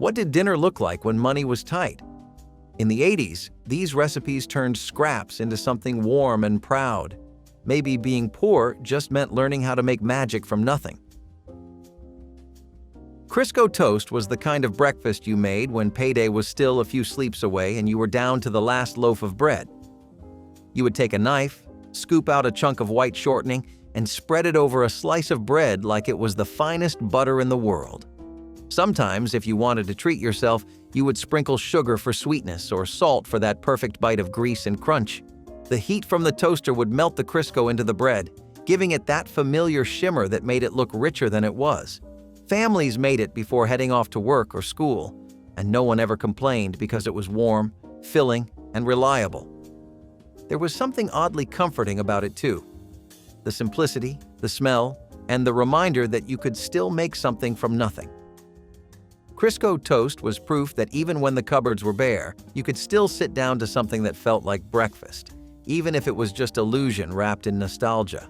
What did dinner look like when money was tight? In the 80s, these recipes turned scraps into something warm and proud. Maybe being poor just meant learning how to make magic from nothing. Crisco toast was the kind of breakfast you made when payday was still a few sleeps away and you were down to the last loaf of bread. You would take a knife, scoop out a chunk of white shortening, and spread it over a slice of bread like it was the finest butter in the world. Sometimes, if you wanted to treat yourself, you would sprinkle sugar for sweetness or salt for that perfect bite of grease and crunch. The heat from the toaster would melt the Crisco into the bread, giving it that familiar shimmer that made it look richer than it was. Families made it before heading off to work or school, and no one ever complained because it was warm, filling, and reliable. There was something oddly comforting about it too. The simplicity, the smell, and the reminder that you could still make something from nothing. Crisco toast was proof that even when the cupboards were bare, you could still sit down to something that felt like breakfast, even if it was just illusion wrapped in nostalgia.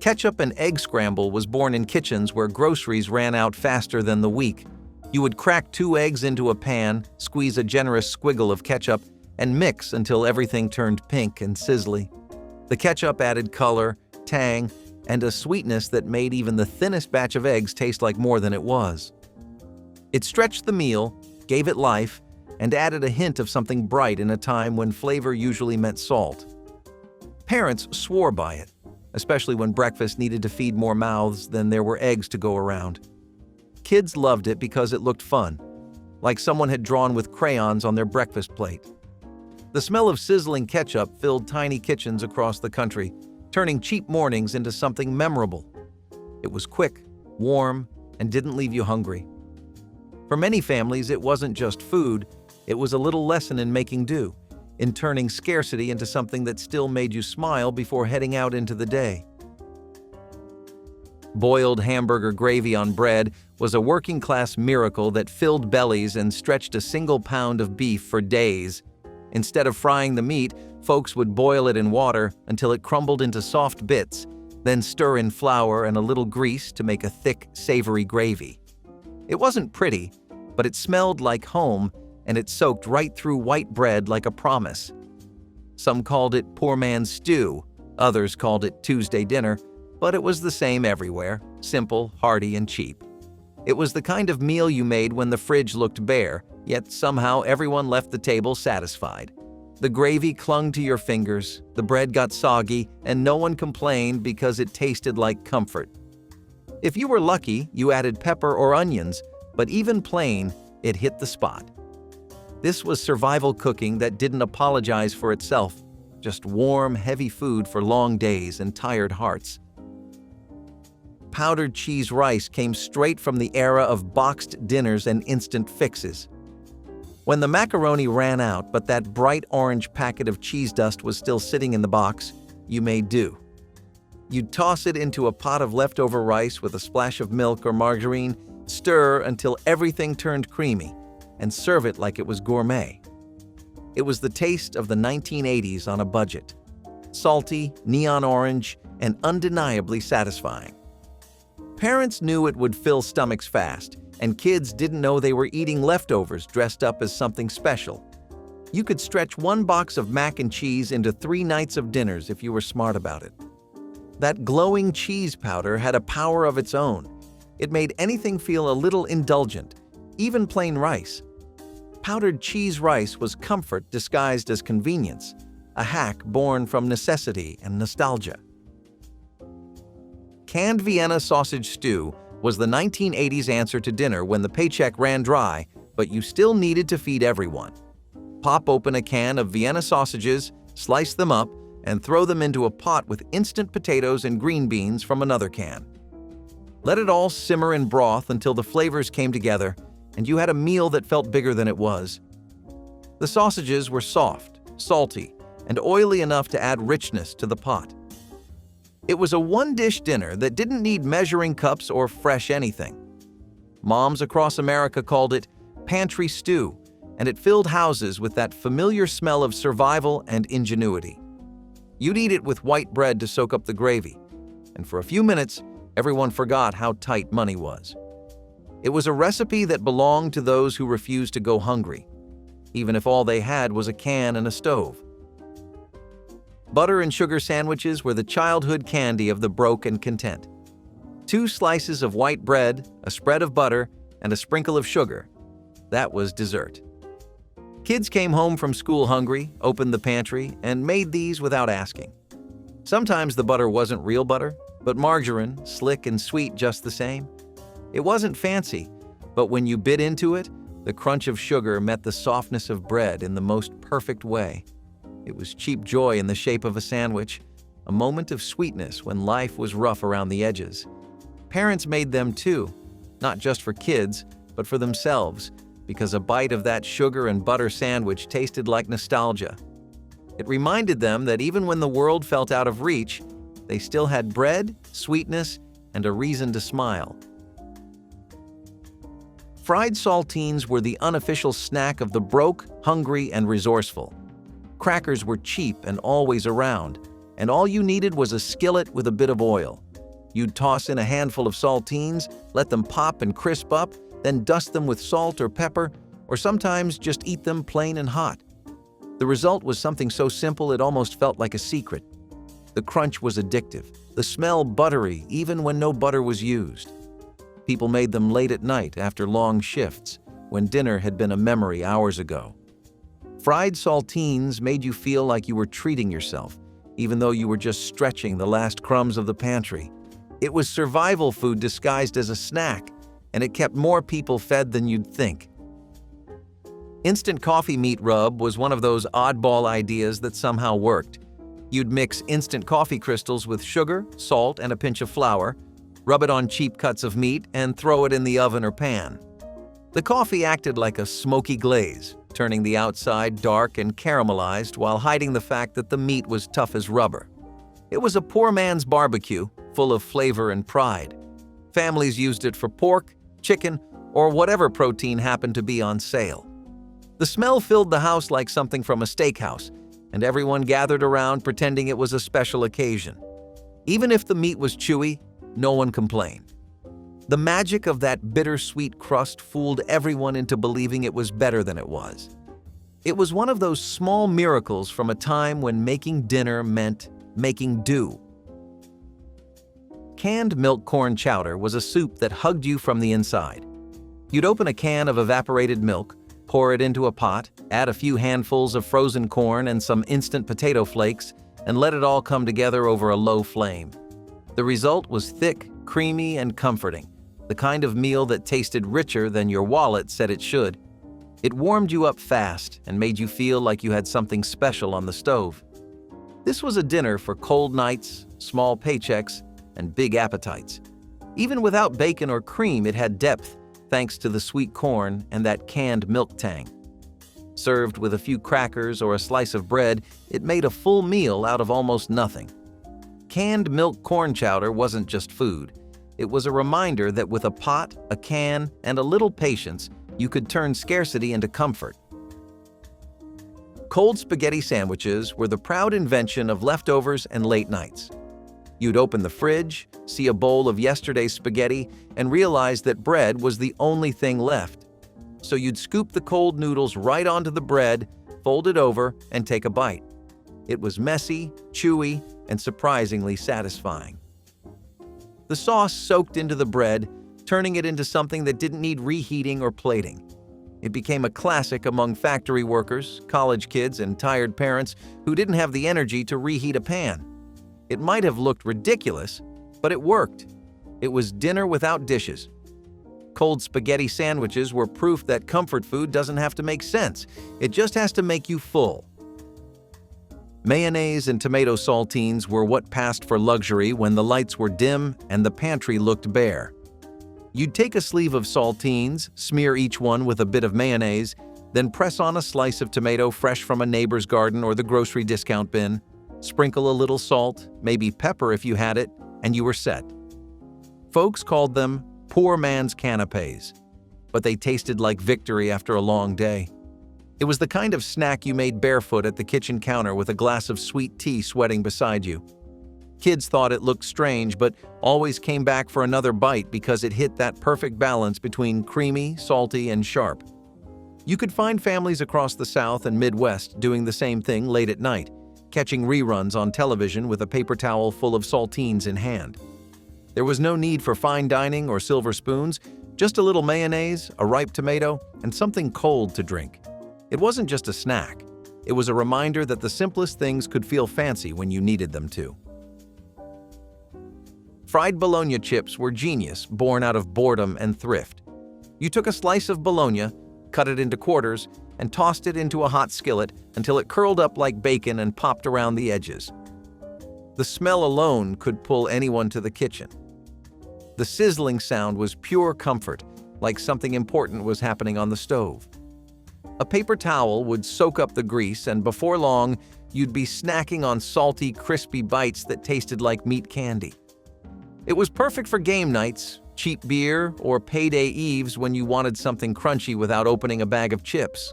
Ketchup and egg scramble was born in kitchens where groceries ran out faster than the week. You would crack 2 eggs into a pan, squeeze a generous squiggle of ketchup, and mix until everything turned pink and sizzly. The ketchup added color, tang, and a sweetness that made even the thinnest batch of eggs taste like more than it was. It stretched the meal, gave it life, and added a hint of something bright in a time when flavor usually meant salt. Parents swore by it, especially when breakfast needed to feed more mouths than there were eggs to go around. Kids loved it because it looked fun, like someone had drawn with crayons on their breakfast plate. The smell of sizzling ketchup filled tiny kitchens across the country, turning cheap mornings into something memorable. It was quick, warm, and didn't leave you hungry. For many families, it wasn't just food, it was a little lesson in making do, in turning scarcity into something that still made you smile before heading out into the day. Boiled hamburger gravy on bread was a working-class miracle that filled bellies and stretched a single pound of beef for days. Instead of frying the meat, folks would boil it in water until it crumbled into soft bits, then stir in flour and a little grease to make a thick, savory gravy. It wasn't pretty, but it smelled like home, and it soaked right through white bread like a promise. Some called it poor man's stew, others called it Tuesday dinner, but it was the same everywhere, simple, hearty, and cheap. It was the kind of meal you made when the fridge looked bare, yet somehow everyone left the table satisfied. The gravy clung to your fingers, the bread got soggy, and no one complained because it tasted like comfort. If you were lucky, you added pepper or onions, but even plain, it hit the spot. This was survival cooking that didn't apologize for itself, just warm, heavy food for long days and tired hearts. Powdered cheese rice came straight from the era of boxed dinners and instant fixes. When the macaroni ran out, but that bright orange packet of cheese dust was still sitting in the box, you made do. You'd toss it into a pot of leftover rice with a splash of milk or margarine, stir until everything turned creamy, and serve it like it was gourmet. It was the taste of the 1980s on a budget. Salty, neon orange, and undeniably satisfying. Parents knew it would fill stomachs fast, and kids didn't know they were eating leftovers dressed up as something special. You could stretch 1 box of mac and cheese into 3 nights of dinners if you were smart about it. That glowing cheese powder had a power of its own. It made anything feel a little indulgent, even plain rice. Powdered cheese rice was comfort disguised as convenience, a hack born from necessity and nostalgia. Canned Vienna sausage stew was the 1980s answer to dinner when the paycheck ran dry, but you still needed to feed everyone. Pop open a can of Vienna sausages, slice them up, and throw them into a pot with instant potatoes and green beans from another can. Let it all simmer in broth until the flavors came together, and you had a meal that felt bigger than it was. The sausages were soft, salty, and oily enough to add richness to the pot. It was a one-dish dinner that didn't need measuring cups or fresh anything. Moms across America called it pantry stew, and it filled houses with that familiar smell of survival and ingenuity. You'd eat it with white bread to soak up the gravy, and for a few minutes, everyone forgot how tight money was. It was a recipe that belonged to those who refused to go hungry, even if all they had was a can and a stove. Butter and sugar sandwiches were the childhood candy of the broke and content. 2 slices of white bread, a spread of butter, and a sprinkle of sugar. That was dessert. Kids came home from school hungry, opened the pantry, and made these without asking. Sometimes the butter wasn't real butter, but margarine, slick and sweet just the same. It wasn't fancy, but when you bit into it, the crunch of sugar met the softness of bread in the most perfect way. It was cheap joy in the shape of a sandwich, a moment of sweetness when life was rough around the edges. Parents made them too, not just for kids, but for themselves, because a bite of that sugar and butter sandwich tasted like nostalgia. It reminded them that even when the world felt out of reach, they still had bread, sweetness, and a reason to smile. Fried saltines were the unofficial snack of the broke, hungry, and resourceful. Crackers were cheap and always around, and all you needed was a skillet with a bit of oil. You'd toss in a handful of saltines, let them pop and crisp up, then dust them with salt or pepper, or sometimes just eat them plain and hot. The result was something so simple it almost felt like a secret. The crunch was addictive, the smell buttery even when no butter was used. People made them late at night after long shifts, when dinner had been a memory hours ago. Fried saltines made you feel like you were treating yourself, even though you were just stretching the last crumbs of the pantry. It was survival food disguised as a snack, and it kept more people fed than you'd think. Instant coffee meat rub was one of those oddball ideas that somehow worked. You'd mix instant coffee crystals with sugar, salt, and a pinch of flour, rub it on cheap cuts of meat, and throw it in the oven or pan. The coffee acted like a smoky glaze, turning the outside dark and caramelized while hiding the fact that the meat was tough as rubber. It was a poor man's barbecue, full of flavor and pride. Families used it for pork, chicken, or whatever protein happened to be on sale. The smell filled the house like something from a steakhouse, and everyone gathered around pretending it was a special occasion. Even if the meat was chewy, no one complained. The magic of that bittersweet crust fooled everyone into believing it was better than it was. It was one of those small miracles from a time when making dinner meant making do. Canned milk corn chowder was a soup that hugged you from the inside. You'd open a can of evaporated milk, pour it into a pot, add a few handfuls of frozen corn and some instant potato flakes, and let it all come together over a low flame. The result was thick, creamy, and comforting, the kind of meal that tasted richer than your wallet said it should. It warmed you up fast and made you feel like you had something special on the stove. This was a dinner for cold nights, small paychecks, and big appetites. Even without bacon or cream, it had depth, thanks to the sweet corn and that canned milk tang. Served with a few crackers or a slice of bread, it made a full meal out of almost nothing. Canned milk corn chowder wasn't just food. It was a reminder that with a pot, a can, and a little patience, you could turn scarcity into comfort. Cold spaghetti sandwiches were the proud invention of leftovers and late nights. You'd open the fridge, see a bowl of yesterday's spaghetti, and realize that bread was the only thing left. So you'd scoop the cold noodles right onto the bread, fold it over, and take a bite. It was messy, chewy, and surprisingly satisfying. The sauce soaked into the bread, turning it into something that didn't need reheating or plating. It became a classic among factory workers, college kids, and tired parents who didn't have the energy to reheat a pan. It might have looked ridiculous, but it worked. It was dinner without dishes. Cold spaghetti sandwiches were proof that comfort food doesn't have to make sense. It just has to make you full. Mayonnaise and tomato saltines were what passed for luxury when the lights were dim and the pantry looked bare. You'd take a sleeve of saltines, smear each one with a bit of mayonnaise, then press on a slice of tomato fresh from a neighbor's garden or the grocery discount bin, sprinkle a little salt, maybe pepper if you had it, and you were set. Folks called them poor man's canapés, but they tasted like victory after a long day. It was the kind of snack you made barefoot at the kitchen counter with a glass of sweet tea sweating beside you. Kids thought it looked strange, but always came back for another bite because it hit that perfect balance between creamy, salty, and sharp. You could find families across the South and Midwest doing the same thing late at night, catching reruns on television with a paper towel full of saltines in hand. There was no need for fine dining or silver spoons, just a little mayonnaise, a ripe tomato, and something cold to drink. It wasn't just a snack. It was a reminder that the simplest things could feel fancy when you needed them to. Fried bologna chips were genius, born out of boredom and thrift. You took a slice of bologna, cut it into quarters, and tossed it into a hot skillet until it curled up like bacon and popped around the edges. The smell alone could pull anyone to the kitchen. The sizzling sound was pure comfort, like something important was happening on the stove. A paper towel would soak up the grease, and before long, you'd be snacking on salty, crispy bites that tasted like meat candy. It was perfect for game nights, cheap beer, or payday eves when you wanted something crunchy without opening a bag of chips.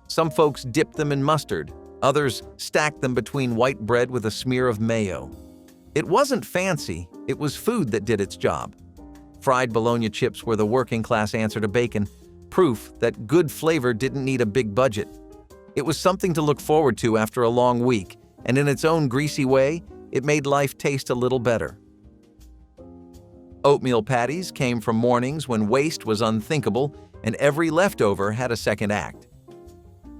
Some folks dipped them in mustard, others stacked them between white bread with a smear of mayo. It wasn't fancy, it was food that did its job. Fried bologna chips were the working-class answer to bacon, proof that good flavor didn't need a big budget. It was something to look forward to after a long week, and in its own greasy way, it made life taste a little better. Oatmeal patties came from mornings when waste was unthinkable and every leftover had a second act.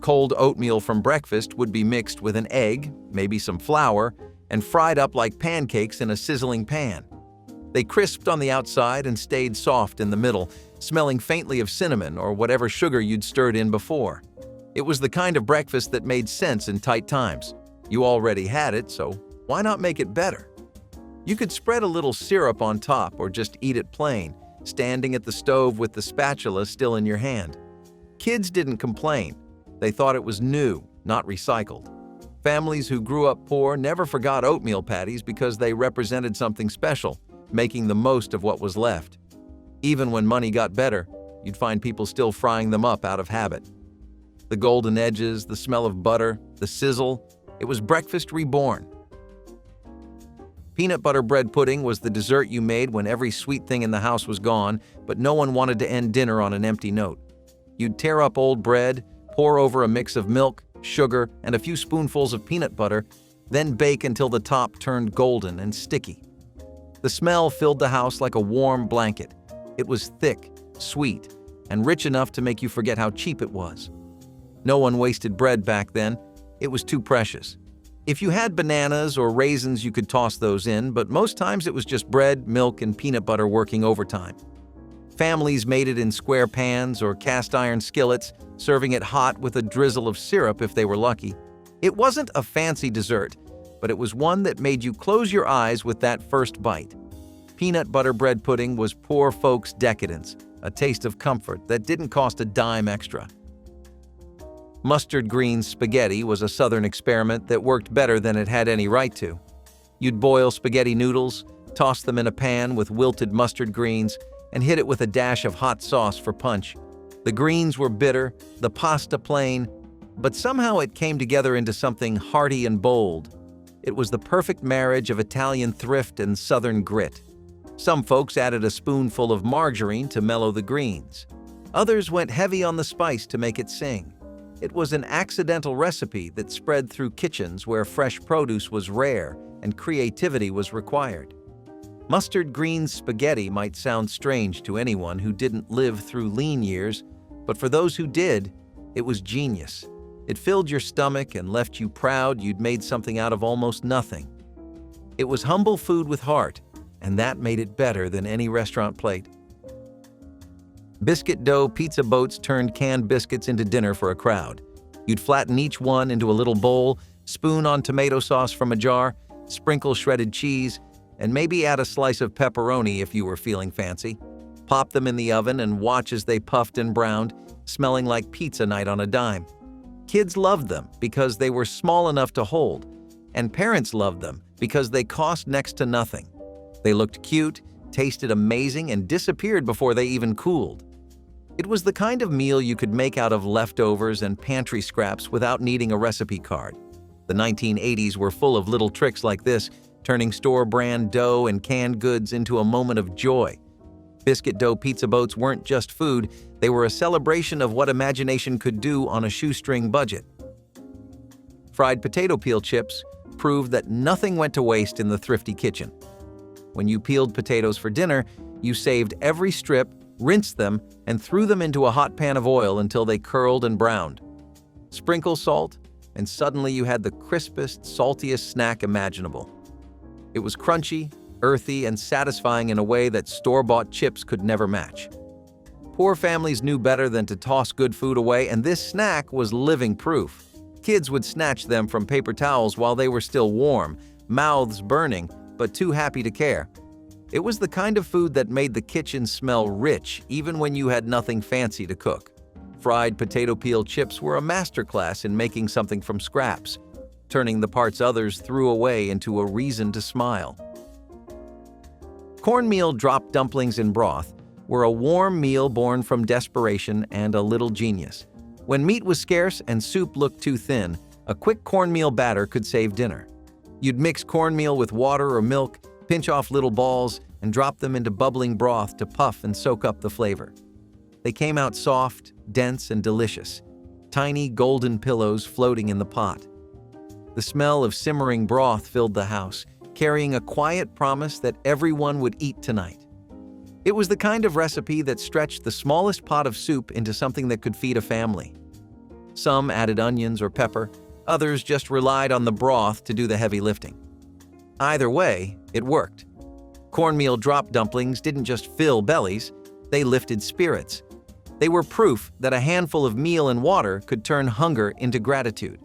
Cold oatmeal from breakfast would be mixed with an egg, maybe some flour, and fried up like pancakes in a sizzling pan. They crisped on the outside and stayed soft in the middle, smelling faintly of cinnamon or whatever sugar you'd stirred in before. It was the kind of breakfast that made sense in tight times. You already had it, so why not make it better? You could spread a little syrup on top or just eat it plain, standing at the stove with the spatula still in your hand. Kids didn't complain. They thought it was new, not recycled. Families who grew up poor never forgot oatmeal patties because they represented something special, making the most of what was left. Even when money got better, you'd find people still frying them up out of habit. The golden edges, the smell of butter, the sizzle, it was breakfast reborn. Peanut butter bread pudding was the dessert you made when every sweet thing in the house was gone, but no one wanted to end dinner on an empty note. You'd tear up old bread, pour over a mix of milk, sugar, and a few spoonfuls of peanut butter, then bake until the top turned golden and sticky. The smell filled the house like a warm blanket. It was thick, sweet, and rich enough to make you forget how cheap it was. No one wasted bread back then. It was too precious. If you had bananas or raisins, you could toss those in, but most times it was just bread, milk, and peanut butter working overtime. Families made it in square pans or cast iron skillets, serving it hot with a drizzle of syrup if they were lucky. It wasn't a fancy dessert, but it was one that made you close your eyes with that first bite. Peanut butter bread pudding was poor folks' decadence, a taste of comfort that didn't cost a dime extra. Mustard green spaghetti was a southern experiment that worked better than it had any right to. You'd boil spaghetti noodles, toss them in a pan with wilted mustard greens, and hit it with a dash of hot sauce for punch. The greens were bitter, the pasta plain, but somehow it came together into something hearty and bold. It was the perfect marriage of Italian thrift and southern grit. Some folks added a spoonful of margarine to mellow the greens. Others went heavy on the spice to make it sing. It was an accidental recipe that spread through kitchens where fresh produce was rare and creativity was required. Mustard green spaghetti might sound strange to anyone who didn't live through lean years, but for those who did, it was genius. It filled your stomach and left you proud you'd made something out of almost nothing. It was humble food with heart, and that made it better than any restaurant plate. Biscuit dough pizza boats turned canned biscuits into dinner for a crowd. You'd flatten each one into a little bowl, spoon on tomato sauce from a jar, sprinkle shredded cheese, and maybe add a slice of pepperoni if you were feeling fancy. Pop them in the oven and watch as they puffed and browned, smelling like pizza night on a dime. Kids loved them because they were small enough to hold, and parents loved them because they cost next to nothing. They looked cute, tasted amazing, and disappeared before they even cooled. It was the kind of meal you could make out of leftovers and pantry scraps without needing a recipe card. The 1980s were full of little tricks like this, turning store-brand dough and canned goods into a moment of joy. Biscuit dough pizza boats weren't just food, they were a celebration of what imagination could do on a shoestring budget. Fried potato peel chips proved that nothing went to waste in the thrifty kitchen. When you peeled potatoes for dinner, you saved every strip, rinsed them, and threw them into a hot pan of oil until they curled and browned. Sprinkle salt, and suddenly you had the crispest, saltiest snack imaginable. It was crunchy, earthy, and satisfying in a way that store-bought chips could never match. Poor families knew better than to toss good food away, and this snack was living proof. Kids would snatch them from paper towels while they were still warm, mouths burning, but too happy to care. It was the kind of food that made the kitchen smell rich even when you had nothing fancy to cook. Fried potato peel chips were a masterclass in making something from scraps, turning the parts others threw away into a reason to smile. Cornmeal drop dumplings in broth were a warm meal born from desperation and a little genius. When meat was scarce and soup looked too thin, a quick cornmeal batter could save dinner. You'd mix cornmeal with water or milk, pinch off little balls, and drop them into bubbling broth to puff and soak up the flavor. They came out soft, dense, and delicious, tiny golden pillows floating in the pot. The smell of simmering broth filled the house, carrying a quiet promise that everyone would eat tonight. It was the kind of recipe that stretched the smallest pot of soup into something that could feed a family. Some added onions or pepper, others just relied on the broth to do the heavy lifting. Either way, it worked. Cornmeal drop dumplings didn't just fill bellies, they lifted spirits. They were proof that a handful of meal and water could turn hunger into gratitude.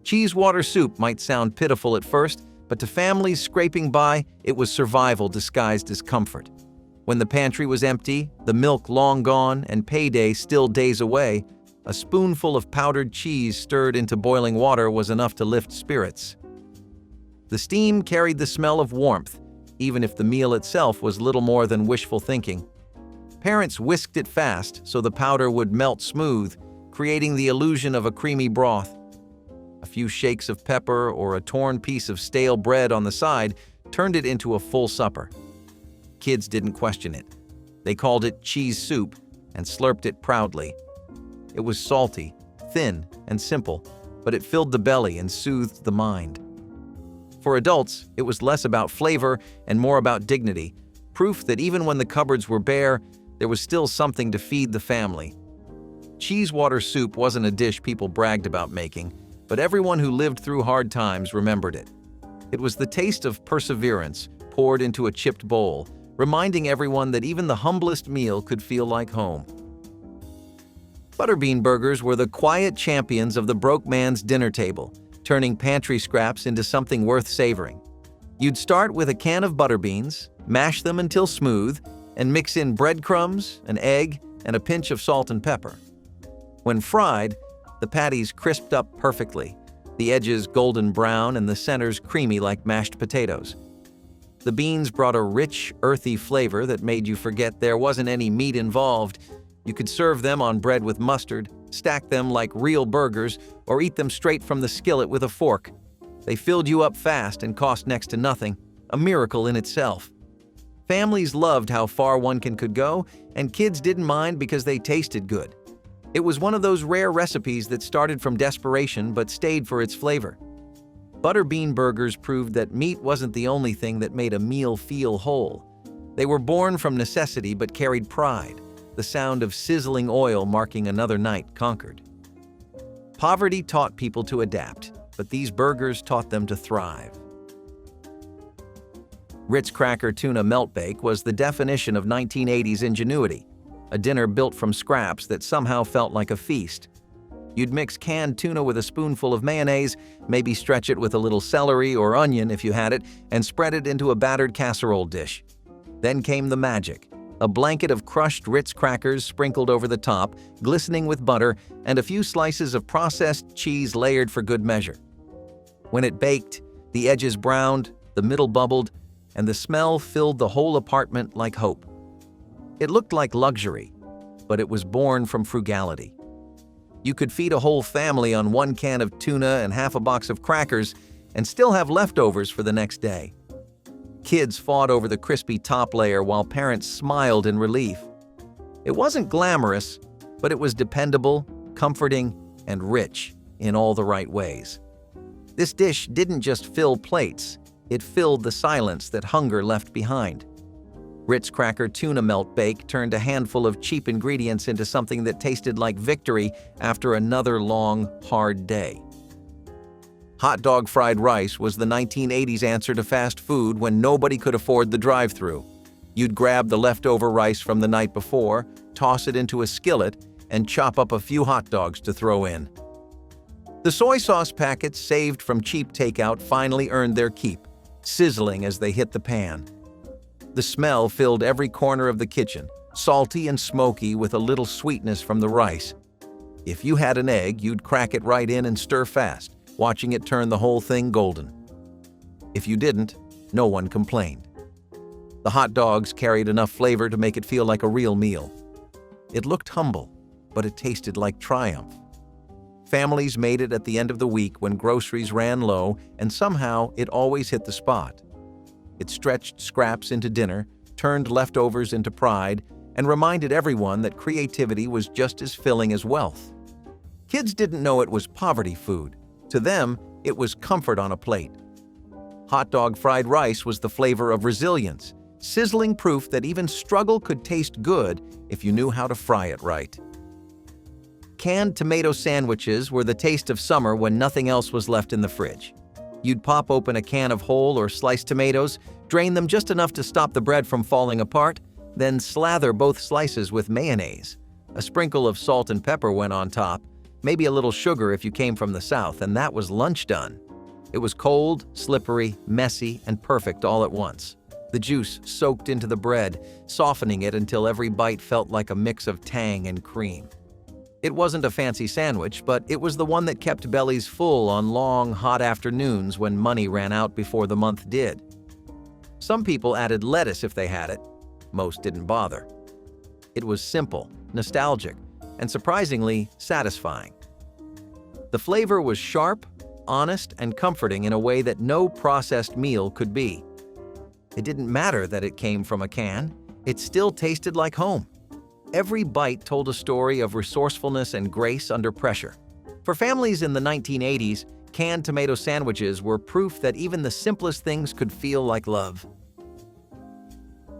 Cheese water soup might sound pitiful at first, but to families scraping by, it was survival disguised as comfort. When the pantry was empty, the milk long gone, and payday still days away, a spoonful of powdered cheese stirred into boiling water was enough to lift spirits. The steam carried the smell of warmth, even if the meal itself was little more than wishful thinking. Parents whisked it fast so the powder would melt smooth, creating the illusion of a creamy broth. A few shakes of pepper or a torn piece of stale bread on the side turned it into a full supper. Kids didn't question it. They called it cheese soup and slurped it proudly. It was salty, thin, and simple, but it filled the belly and soothed the mind. For adults, it was less about flavor and more about dignity, proof that even when the cupboards were bare, there was still something to feed the family. Cheese water soup wasn't a dish people bragged about making, but everyone who lived through hard times remembered it. It was the taste of perseverance poured into a chipped bowl, reminding everyone that even the humblest meal could feel like home. Butterbean burgers were the quiet champions of the broke man's dinner table, turning pantry scraps into something worth savoring. You'd start with a can of butter beans, mash them until smooth, and mix in breadcrumbs, an egg, and a pinch of salt and pepper. When fried, the patties crisped up perfectly, the edges golden brown and the centers creamy like mashed potatoes. The beans brought a rich, earthy flavor that made you forget there wasn't any meat involved. You could serve them on bread with mustard, stack them like real burgers, or eat them straight from the skillet with a fork. They filled you up fast and cost next to nothing, a miracle in itself. Families loved how far one can could go, and kids didn't mind because they tasted good. It was one of those rare recipes that started from desperation but stayed for its flavor. Butterbean burgers proved that meat wasn't the only thing that made a meal feel whole. They were born from necessity but carried pride, the sound of sizzling oil marking another night conquered. Poverty taught people to adapt, but these burgers taught them to thrive. Ritz Cracker Tuna Melt Bake was the definition of 1980s ingenuity, a dinner built from scraps that somehow felt like a feast. You'd mix canned tuna with a spoonful of mayonnaise, maybe stretch it with a little celery or onion if you had it, and spread it into a battered casserole dish. Then came the magic, a blanket of crushed Ritz crackers sprinkled over the top, glistening with butter, and a few slices of processed cheese layered for good measure. When it baked, the edges browned, the middle bubbled, and the smell filled the whole apartment like hope. It looked like luxury, but it was born from frugality. You could feed a whole family on one can of tuna and half a box of crackers, and still have leftovers for the next day. Kids fought over the crispy top layer while parents smiled in relief. It wasn't glamorous, but it was dependable, comforting, and rich in all the right ways. This dish didn't just fill plates, it filled the silence that hunger left behind. Ritz Cracker tuna melt bake turned a handful of cheap ingredients into something that tasted like victory after another long, hard day. Hot dog fried rice was the 1980s answer to fast food when nobody could afford the drive-thru. You'd grab the leftover rice from the night before, toss it into a skillet, and chop up a few hot dogs to throw in. The soy sauce packets saved from cheap takeout finally earned their keep, sizzling as they hit the pan. The smell filled every corner of the kitchen, salty and smoky with a little sweetness from the rice. If you had an egg, you'd crack it right in and stir fast, watching it turn the whole thing golden. If you didn't, no one complained. The hot dogs carried enough flavor to make it feel like a real meal. It looked humble, but it tasted like triumph. Families made it at the end of the week when groceries ran low, and somehow it always hit the spot. It stretched scraps into dinner, turned leftovers into pride, and reminded everyone that creativity was just as filling as wealth. Kids didn't know it was poverty food. To them, it was comfort on a plate. Hot dog fried rice was the flavor of resilience, sizzling proof that even struggle could taste good if you knew how to fry it right. Canned tomato sandwiches were the taste of summer when nothing else was left in the fridge. You'd pop open a can of whole or sliced tomatoes, drain them just enough to stop the bread from falling apart, then slather both slices with mayonnaise. A sprinkle of salt and pepper went on top, maybe a little sugar if you came from the South, and that was lunch done. It was cold, slippery, messy, and perfect all at once. The juice soaked into the bread, softening it until every bite felt like a mix of tang and cream. It wasn't a fancy sandwich, but it was the one that kept bellies full on long, hot afternoons when money ran out before the month did. Some people added lettuce if they had it. Most didn't bother. It was simple, nostalgic, and surprisingly satisfying. The flavor was sharp, honest, and comforting in a way that no processed meal could be. It didn't matter that it came from a can. It still tasted like home. Every bite told a story of resourcefulness and grace under pressure. For families in the 1980s, canned tomato sandwiches were proof that even the simplest things could feel like love.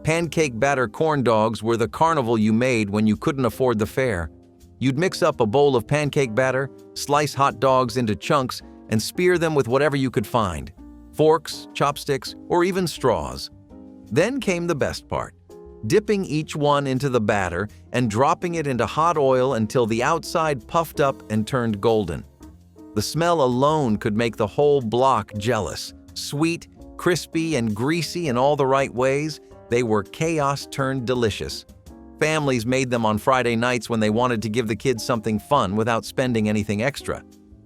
Pancake batter corn dogs were the carnival you made when you couldn't afford the fare. You'd mix up a bowl of pancake batter, slice hot dogs into chunks, and spear them with whatever you could find: forks, chopsticks, or even straws. Then came the best part: dipping each one into the batter and dropping it into hot oil until the outside puffed up and turned golden. The smell alone could make the whole block jealous. Sweet, crispy, and greasy in all the right ways, they were chaos turned delicious. Families made them on Friday nights when they wanted to give the kids something fun without spending anything extra.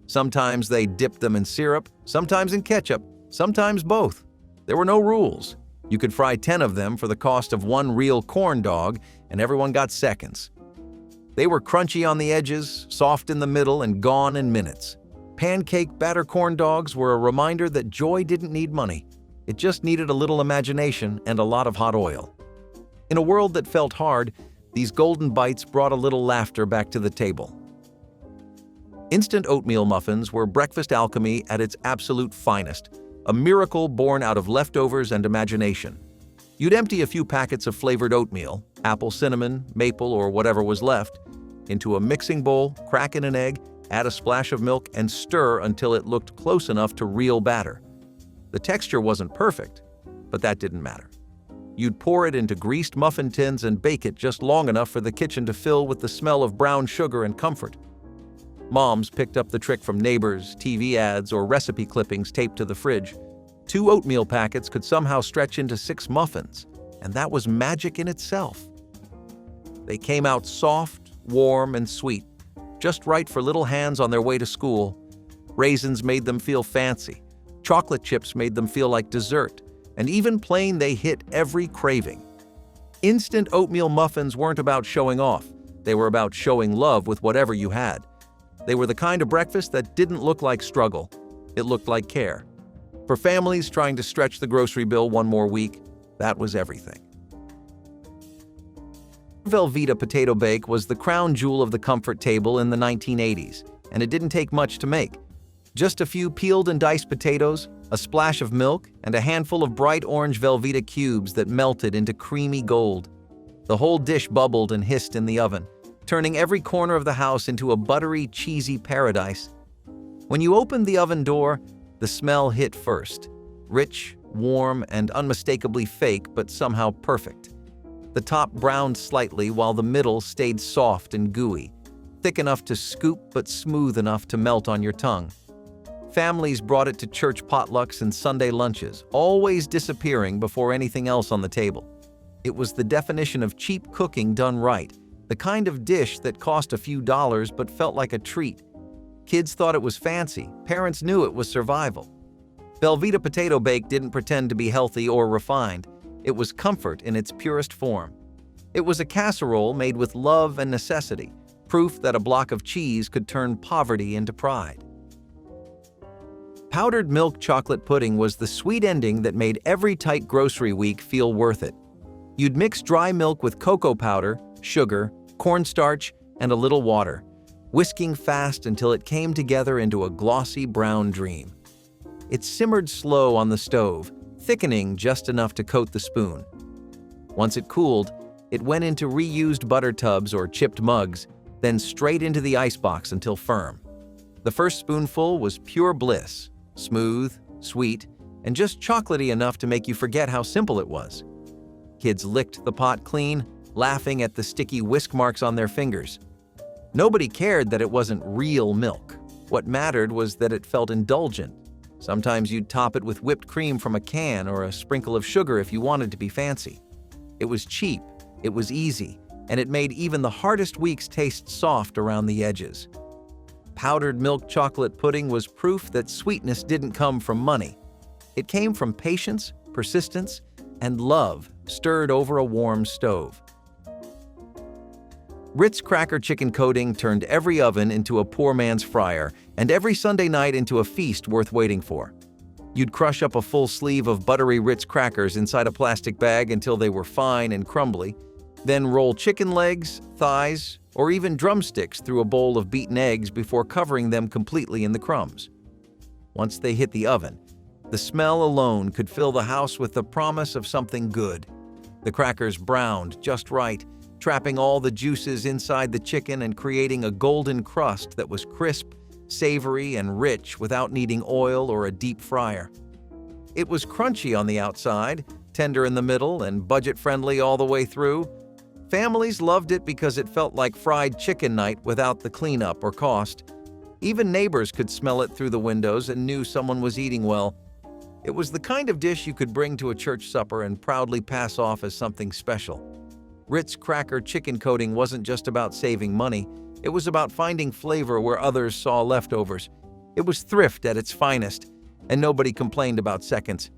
Sometimes they dipped them in syrup, sometimes in ketchup, sometimes both. There were no rules. You could fry 10 of them for the cost of one real corn dog, and everyone got seconds. They were crunchy on the edges, soft in the middle, and gone in minutes. Pancake batter corn dogs were a reminder that joy didn't need money. It just needed a little imagination and a lot of hot oil. In a world that felt hard, these golden bites brought a little laughter back to the table. Instant oatmeal muffins were breakfast alchemy at its absolute finest. A miracle born out of leftovers and imagination. You'd empty a few packets of flavored oatmeal, apple, cinnamon, maple, or whatever was left, into a mixing bowl, crack in an egg, add a splash of milk, and stir until it looked close enough to real batter. The texture wasn't perfect, but that didn't matter. You'd pour it into greased muffin tins and bake it just long enough for the kitchen to fill with the smell of brown sugar and comfort. Moms picked up the trick from neighbors, TV ads, or recipe clippings taped to the fridge. 2 oatmeal packets could somehow stretch into 6 muffins, and that was magic in itself. They came out soft, warm, and sweet, just right for little hands on their way to school. Raisins made them feel fancy. Chocolate chips made them feel like dessert, and even plain, they hit every craving. Instant oatmeal muffins weren't about showing off. They were about showing love with whatever you had. They were the kind of breakfast that didn't look like struggle. It looked like care. For families trying to stretch the grocery bill one more week, that was everything. Velveeta potato bake was the crown jewel of the comfort table in the 1980s, and it didn't take much to make. Just a few peeled and diced potatoes, a splash of milk, and a handful of bright orange Velveeta cubes that melted into creamy gold. The whole dish bubbled and hissed in the oven, turning every corner of the house into a buttery, cheesy paradise. When you opened the oven door, the smell hit first. Rich, warm, and unmistakably fake, but somehow perfect. The top browned slightly while the middle stayed soft and gooey, thick enough to scoop but smooth enough to melt on your tongue. Families brought it to church potlucks and Sunday lunches, always disappearing before anything else on the table. It was the definition of cheap cooking done right, the kind of dish that cost a few dollars but felt like a treat. Kids thought it was fancy, parents knew it was survival. Velveeta potato bake didn't pretend to be healthy or refined. It was comfort in its purest form. It was a casserole made with love and necessity, proof that a block of cheese could turn poverty into pride. Powdered milk chocolate pudding was the sweet ending that made every tight grocery week feel worth it. You'd mix dry milk with cocoa powder, sugar, cornstarch, and a little water, whisking fast until it came together into a glossy brown dream. It simmered slow on the stove, thickening just enough to coat the spoon. Once it cooled, it went into reused butter tubs or chipped mugs, then straight into the icebox until firm. The first spoonful was pure bliss, smooth, sweet, and just chocolatey enough to make you forget how simple it was. Kids licked the pot clean, laughing at the sticky whisk marks on their fingers. Nobody cared that it wasn't real milk. What mattered was that it felt indulgent. Sometimes you'd top it with whipped cream from a can or a sprinkle of sugar if you wanted to be fancy. It was cheap, it was easy, and it made even the hardest weeks taste soft around the edges. Powdered milk chocolate pudding was proof that sweetness didn't come from money. It came from patience, persistence, and love stirred over a warm stove. Ritz cracker chicken coating turned every oven into a poor man's fryer and every Sunday night into a feast worth waiting for. You'd crush up a full sleeve of buttery Ritz crackers inside a plastic bag until they were fine and crumbly, then roll chicken legs, thighs, or even drumsticks through a bowl of beaten eggs before covering them completely in the crumbs. Once they hit the oven, the smell alone could fill the house with the promise of something good. The crackers browned just right, trapping all the juices inside the chicken and creating a golden crust that was crisp, savory, and rich without needing oil or a deep fryer. It was crunchy on the outside, tender in the middle, and budget-friendly all the way through. Families loved it because it felt like fried chicken night without the cleanup or cost. Even neighbors could smell it through the windows and knew someone was eating well. It was the kind of dish you could bring to a church supper and proudly pass off as something special. Ritz cracker chicken coating wasn't just about saving money, it was about finding flavor where others saw leftovers. It was thrift at its finest, and nobody complained about seconds.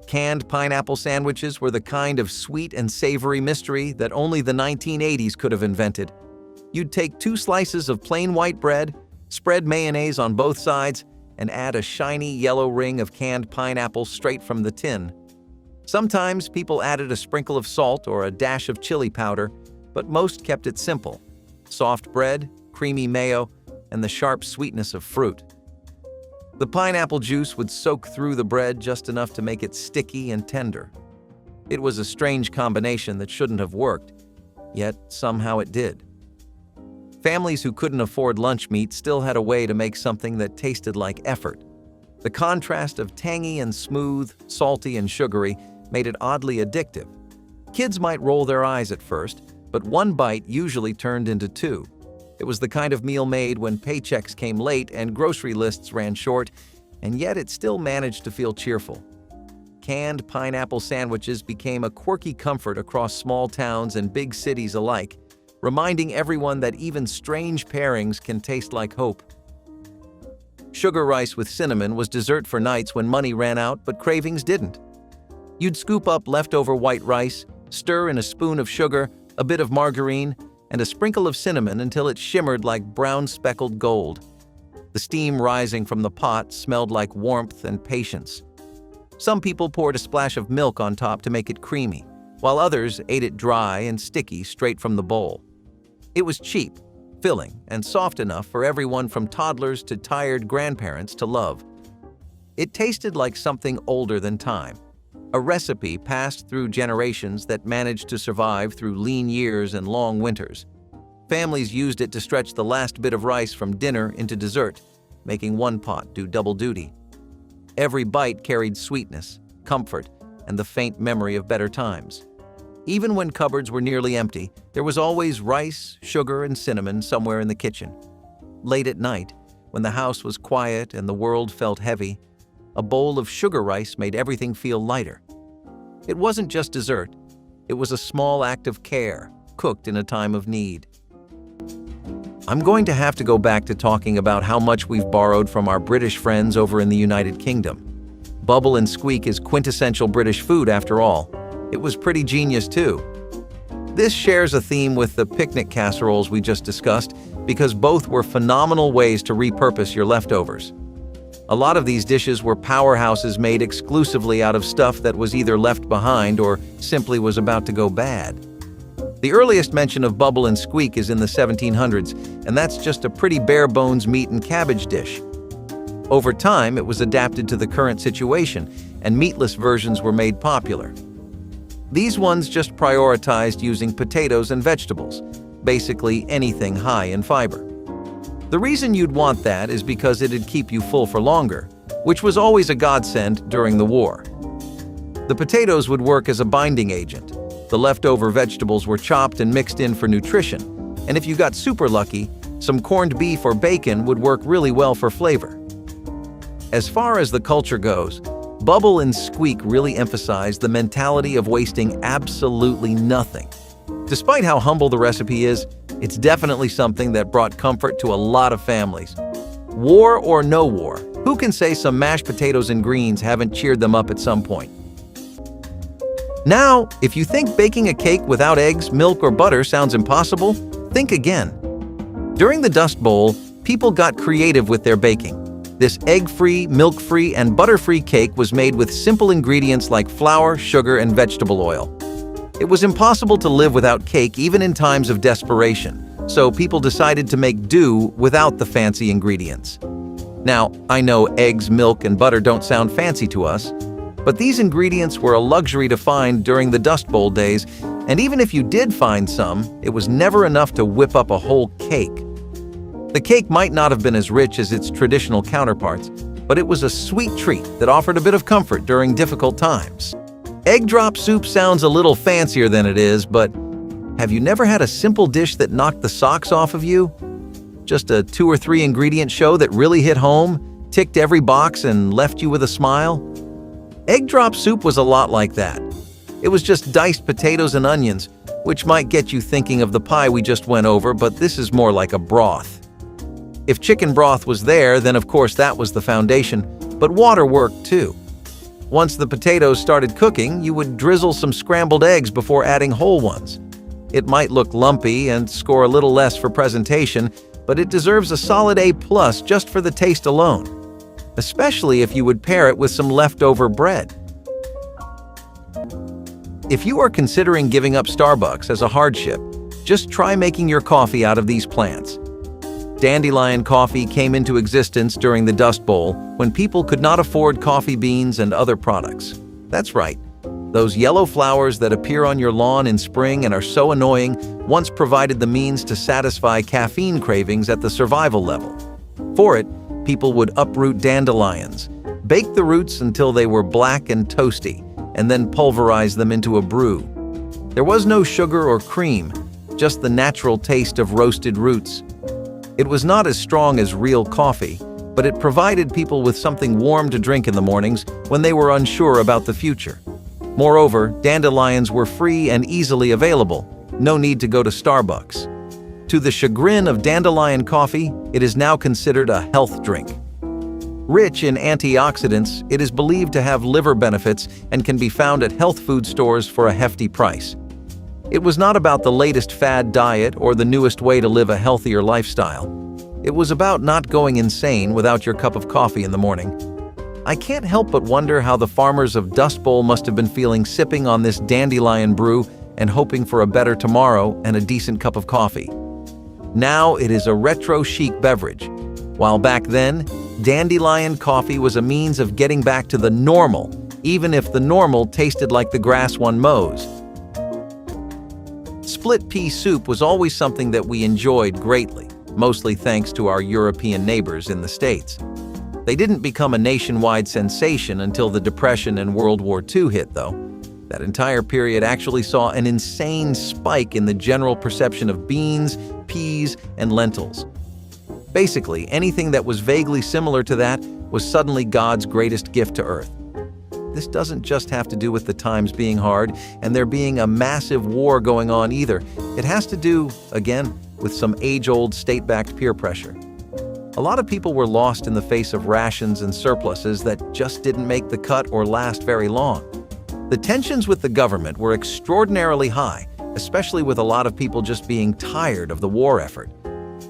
Canned pineapple sandwiches were the kind of sweet and savory mystery that only the 1980s could have invented. You'd take 2 slices of plain white bread, spread mayonnaise on both sides, and add a shiny yellow ring of canned pineapple straight from the tin. Sometimes people added a sprinkle of salt or a dash of chili powder, but most kept it simple. Soft bread, creamy mayo, and the sharp sweetness of fruit. The pineapple juice would soak through the bread just enough to make it sticky and tender. It was a strange combination that shouldn't have worked, yet somehow it did. Families who couldn't afford lunch meat still had a way to make something that tasted like effort. The contrast of tangy and smooth, salty and sugary made it oddly addictive. Kids might roll their eyes at first, but one bite usually turned into 2. It was the kind of meal made when paychecks came late and grocery lists ran short, and yet it still managed to feel cheerful. Canned pineapple sandwiches became a quirky comfort across small towns and big cities alike, reminding everyone that even strange pairings can taste like hope. Sugar rice with cinnamon was dessert for nights when money ran out but cravings didn't. You'd scoop up leftover white rice, stir in a spoon of sugar, a bit of margarine, and a sprinkle of cinnamon until it shimmered like brown speckled gold. The steam rising from the pot smelled like warmth and patience. Some people poured a splash of milk on top to make it creamy, while others ate it dry and sticky straight from the bowl. It was cheap, filling, and soft enough for everyone from toddlers to tired grandparents to love. It tasted like something older than time, a recipe passed through generations that managed to survive through lean years and long winters. Families used it to stretch the last bit of rice from dinner into dessert, making one pot do double duty. Every bite carried sweetness, comfort, and the faint memory of better times. Even when cupboards were nearly empty, there was always rice, sugar, and cinnamon somewhere in the kitchen. Late at night, when the house was quiet and the world felt heavy, a bowl of sugar rice made everything feel lighter. It wasn't just dessert, it was a small act of care, cooked in a time of need. I'm going to have to go back to talking about how much we've borrowed from our British friends over in the United Kingdom. Bubble and squeak is quintessential British food after all. It was pretty genius too. This shares a theme with the picnic casseroles we just discussed because both were phenomenal ways to repurpose your leftovers. A lot of these dishes were powerhouses made exclusively out of stuff that was either left behind or simply was about to go bad. The earliest mention of bubble and squeak is in the 1700s, and that's just a pretty bare-bones meat and cabbage dish. Over time, it was adapted to the current situation, and meatless versions were made popular. These ones just prioritized using potatoes and vegetables, basically anything high in fiber. The reason you'd want that is because it'd keep you full for longer, which was always a godsend during the war. The potatoes would work as a binding agent. The leftover vegetables were chopped and mixed in for nutrition, and if you got super lucky, some corned beef or bacon would work really well for flavor. As far as the culture goes, bubble and squeak really emphasize the mentality of wasting absolutely nothing. Despite how humble the recipe is, it's definitely something that brought comfort to a lot of families. War or no war, who can say some mashed potatoes and greens haven't cheered them up at some point? Now, if you think baking a cake without eggs, milk, or butter sounds impossible, think again. During the Dust Bowl, people got creative with their baking. This egg-free, milk-free, and butter-free cake was made with simple ingredients like flour, sugar, and vegetable oil. It was impossible to live without cake even in times of desperation, so people decided to make do without the fancy ingredients. Now, I know eggs, milk, and butter don't sound fancy to us, but these ingredients were a luxury to find during the Dust Bowl days, and even if you did find some, it was never enough to whip up a whole cake. The cake might not have been as rich as its traditional counterparts, but it was a sweet treat that offered a bit of comfort during difficult times. Egg drop soup sounds a little fancier than it is, but have you never had a simple dish that knocked the socks off of you? Just a 2 or 3 ingredient show that really hit home, ticked every box, and left you with a smile? Egg drop soup was a lot like that. It was just diced potatoes and onions, which might get you thinking of the pie we just went over, but this is more like a broth. If chicken broth was there, then of course that was the foundation, but water worked too. Once the potatoes started cooking, you would drizzle some scrambled eggs before adding whole ones. It might look lumpy and score a little less for presentation, but it deserves a solid A+ just for the taste alone, especially if you would pair it with some leftover bread. If you are considering giving up Starbucks as a hardship, just try making your coffee out of these plants. Dandelion coffee came into existence during the Dust Bowl when people could not afford coffee beans and other products. That's right, those yellow flowers that appear on your lawn in spring and are so annoying once provided the means to satisfy caffeine cravings at the survival level. For it, people would uproot dandelions, bake the roots until they were black and toasty, and then pulverize them into a brew. There was no sugar or cream, just the natural taste of roasted roots. It was not as strong as real coffee, but it provided people with something warm to drink in the mornings when they were unsure about the future. Moreover, dandelions were free and easily available, no need to go to Starbucks. To the chagrin of dandelion coffee, it is now considered a health drink. Rich in antioxidants, it is believed to have liver benefits and can be found at health food stores for a hefty price. It was not about the latest fad diet or the newest way to live a healthier lifestyle. It was about not going insane without your cup of coffee in the morning. I can't help but wonder how the farmers of Dust Bowl must have been feeling sipping on this dandelion brew and hoping for a better tomorrow and a decent cup of coffee. Now it is a retro chic beverage, while back then, dandelion coffee was a means of getting back to the normal, even if the normal tasted like the grass one mows. Split pea soup was always something that we enjoyed greatly, mostly thanks to our European neighbors in the States. They didn't become a nationwide sensation until the Depression and World War II hit, though. That entire period actually saw an insane spike in the general perception of beans, peas, and lentils. Basically, anything that was vaguely similar to that was suddenly God's greatest gift to Earth. This doesn't just have to do with the times being hard and there being a massive war going on either. It has to do, again, with some age-old state-backed peer pressure. A lot of people were lost in the face of rations and surpluses that just didn't make the cut or last very long. The tensions with the government were extraordinarily high, especially with a lot of people just being tired of the war effort.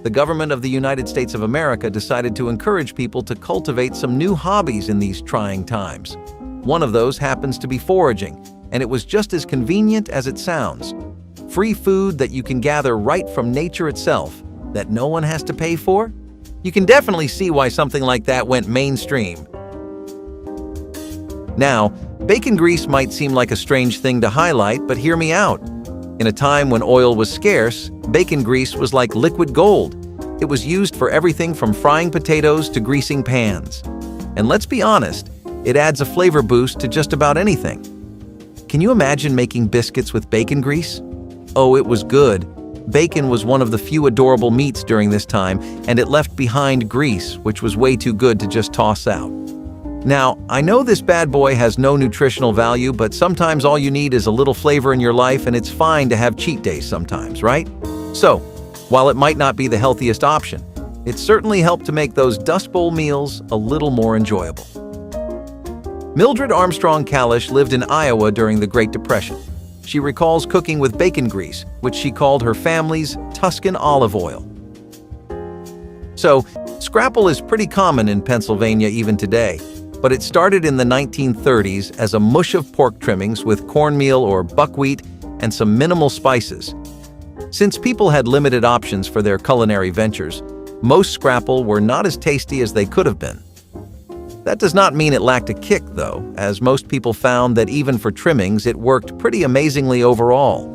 The government of the United States of America decided to encourage people to cultivate some new hobbies in these trying times. One of those happens to be foraging, and it was just as convenient as it sounds. Free food that you can gather right from nature itself, that no one has to pay for? You can definitely see why something like that went mainstream. Now, bacon grease might seem like a strange thing to highlight, but hear me out. In a time when oil was scarce, bacon grease was like liquid gold. It was used for everything from frying potatoes to greasing pans. And let's be honest, it adds a flavor boost to just about anything. Can you imagine making biscuits with bacon grease? Oh, it was good. Bacon was one of the few adorable meats during this time, and it left behind grease, which was way too good to just toss out. Now, I know this bad boy has no nutritional value, but sometimes all you need is a little flavor in your life, and it's fine to have cheat days sometimes, right? So, while it might not be the healthiest option, it certainly helped to make those Dust Bowl meals a little more enjoyable. Mildred Armstrong Kalish lived in Iowa during the Great Depression. She recalls cooking with bacon grease, which she called her family's Tuscan olive oil. So, scrapple is pretty common in Pennsylvania even today, but it started in the 1930s as a mush of pork trimmings with cornmeal or buckwheat and some minimal spices. Since people had limited options for their culinary ventures, most scrapple were not as tasty as they could have been. That does not mean it lacked a kick, though, as most people found that even for trimmings, it worked pretty amazingly overall.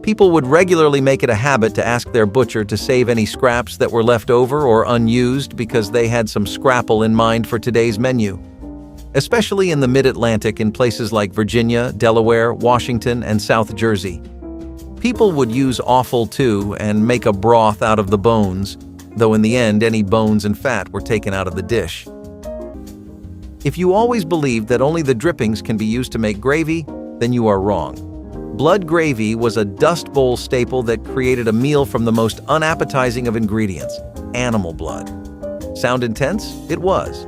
People would regularly make it a habit to ask their butcher to save any scraps that were left over or unused because they had some scrapple in mind for today's menu. Especially in the Mid-Atlantic in places like Virginia, Delaware, Washington, and South Jersey. People would use offal too and make a broth out of the bones, though in the end any bones and fat were taken out of the dish. If you always believed that only the drippings can be used to make gravy, then you are wrong. Blood gravy was a Dust Bowl staple that created a meal from the most unappetizing of ingredients, animal blood. Sound intense? It was.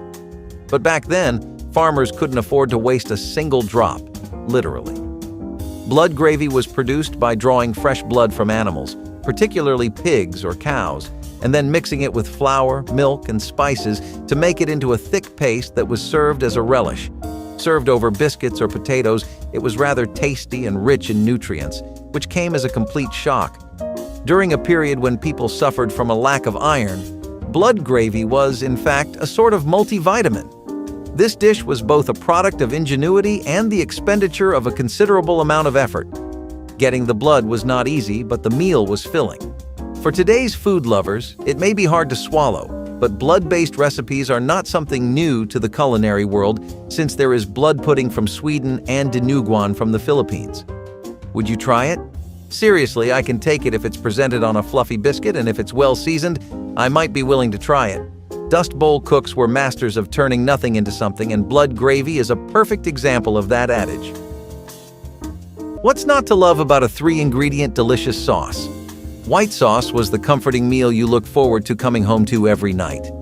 But back then, farmers couldn't afford to waste a single drop, literally. Blood gravy was produced by drawing fresh blood from animals, particularly pigs or cows, and then mixing it with flour, milk, and spices to make it into a thick paste that was served as a relish. Served over biscuits or potatoes, it was rather tasty and rich in nutrients, which came as a complete shock. During a period when people suffered from a lack of iron, blood gravy was, in fact, a sort of multivitamin. This dish was both a product of ingenuity and the expenditure of a considerable amount of effort. Getting the blood was not easy, but the meal was filling. For today's food lovers, it may be hard to swallow, but blood-based recipes are not something new to the culinary world since there is blood pudding from Sweden and dinuguan from the Philippines. Would you try it? Seriously, I can take it if it's presented on a fluffy biscuit, and if it's well seasoned, I might be willing to try it. Dust Bowl cooks were masters of turning nothing into something, and blood gravy is a perfect example of that adage. What's not to love about a 3-ingredient delicious sauce? White sauce was the comforting meal you look forward to coming home to every night.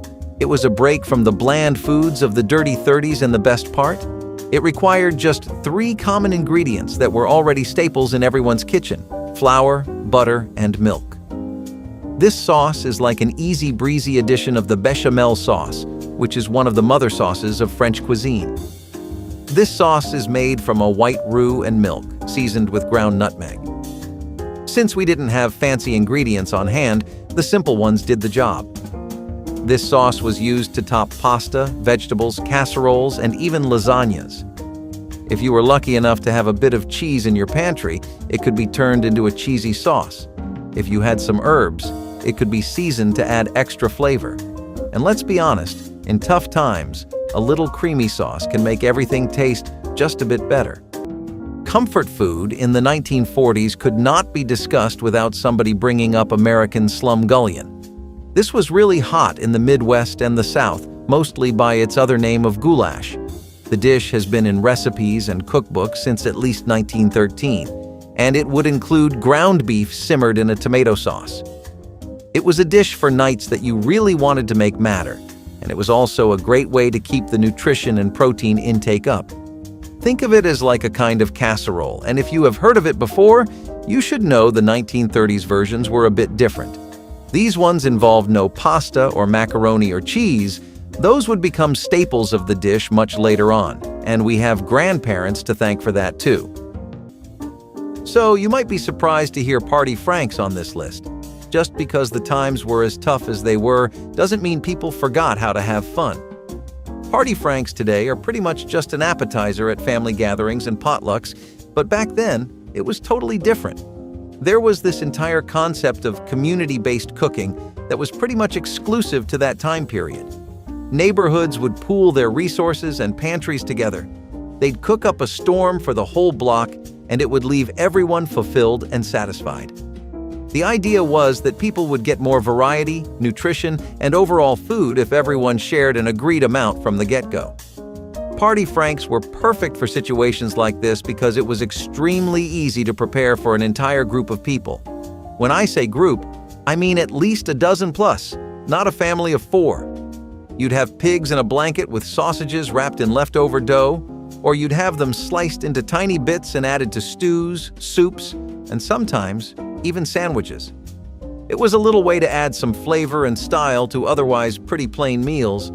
It was a break from the bland foods of the dirty 30s, and the best part? It required just 3 common ingredients that were already staples in everyone's kitchen: flour, butter, and milk. This sauce is like an easy-breezy addition of the bechamel sauce, which is one of the mother sauces of French cuisine. This sauce is made from a white roux and milk, seasoned with ground nutmeg. Since we didn't have fancy ingredients on hand, the simple ones did the job. This sauce was used to top pasta, vegetables, casseroles, and even lasagnas. If you were lucky enough to have a bit of cheese in your pantry, it could be turned into a cheesy sauce. If you had some herbs, it could be seasoned to add extra flavor. And let's be honest, in tough times, a little creamy sauce can make everything taste just a bit better. Comfort food in the 1940s could not be discussed without somebody bringing up American slumgullion. This was really hot in the Midwest and the South, mostly by its other name of goulash. The dish has been in recipes and cookbooks since at least 1913, and it would include ground beef simmered in a tomato sauce. It was a dish for nights that you really wanted to make matter, and it was also a great way to keep the nutrition and protein intake up. Think of it as like a kind of casserole, and if you have heard of it before, you should know the 1930s versions were a bit different. These ones involved no pasta or macaroni or cheese. Those would become staples of the dish much later on, and we have grandparents to thank for that too. So you might be surprised to hear party franks on this list. Just because the times were as tough as they were doesn't mean people forgot how to have fun. Party franks today are pretty much just an appetizer at family gatherings and potlucks, but back then, it was totally different. There was this entire concept of community-based cooking that was pretty much exclusive to that time period. Neighborhoods would pool their resources and pantries together. They'd cook up a storm for the whole block, and it would leave everyone fulfilled and satisfied. The idea was that people would get more variety, nutrition, and overall food if everyone shared an agreed amount from the get-go. Party franks were perfect for situations like this because it was extremely easy to prepare for an entire group of people. When I say group, I mean at least a dozen plus, not a family of 4. You'd have pigs in a blanket with sausages wrapped in leftover dough, or you'd have them sliced into tiny bits and added to stews, soups, and sometimes even sandwiches. It was a little way to add some flavor and style to otherwise pretty plain meals.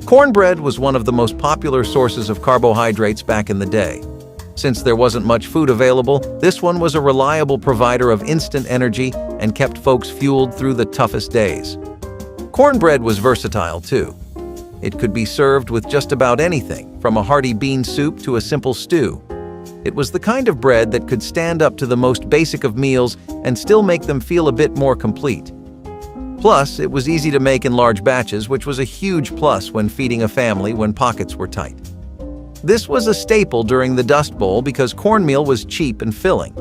Cornbread was one of the most popular sources of carbohydrates back in the day. Since there wasn't much food available, this one was a reliable provider of instant energy and kept folks fueled through the toughest days. Cornbread was versatile too. It could be served with just about anything, from a hearty bean soup to a simple stew. It was the kind of bread that could stand up to the most basic of meals and still make them feel a bit more complete. Plus, it was easy to make in large batches, which was a huge plus when feeding a family when pockets were tight. This was a staple during the Dust Bowl because cornmeal was cheap and filling.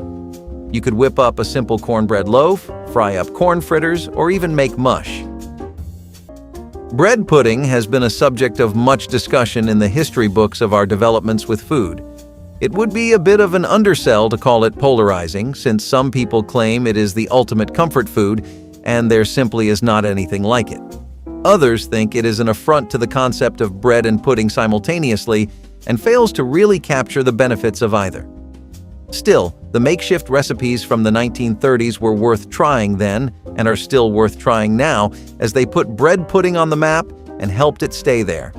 You could whip up a simple cornbread loaf, fry up corn fritters, or even make mush. Bread pudding has been a subject of much discussion in the history books of our developments with food. It would be a bit of an undersell to call it polarizing, since some people claim it is the ultimate comfort food, and there simply is not anything like it. Others think it is an affront to the concept of bread and pudding simultaneously, and fails to really capture the benefits of either. Still, the makeshift recipes from the 1930s were worth trying then, and are still worth trying now, as they put bread pudding on the map and helped it stay there.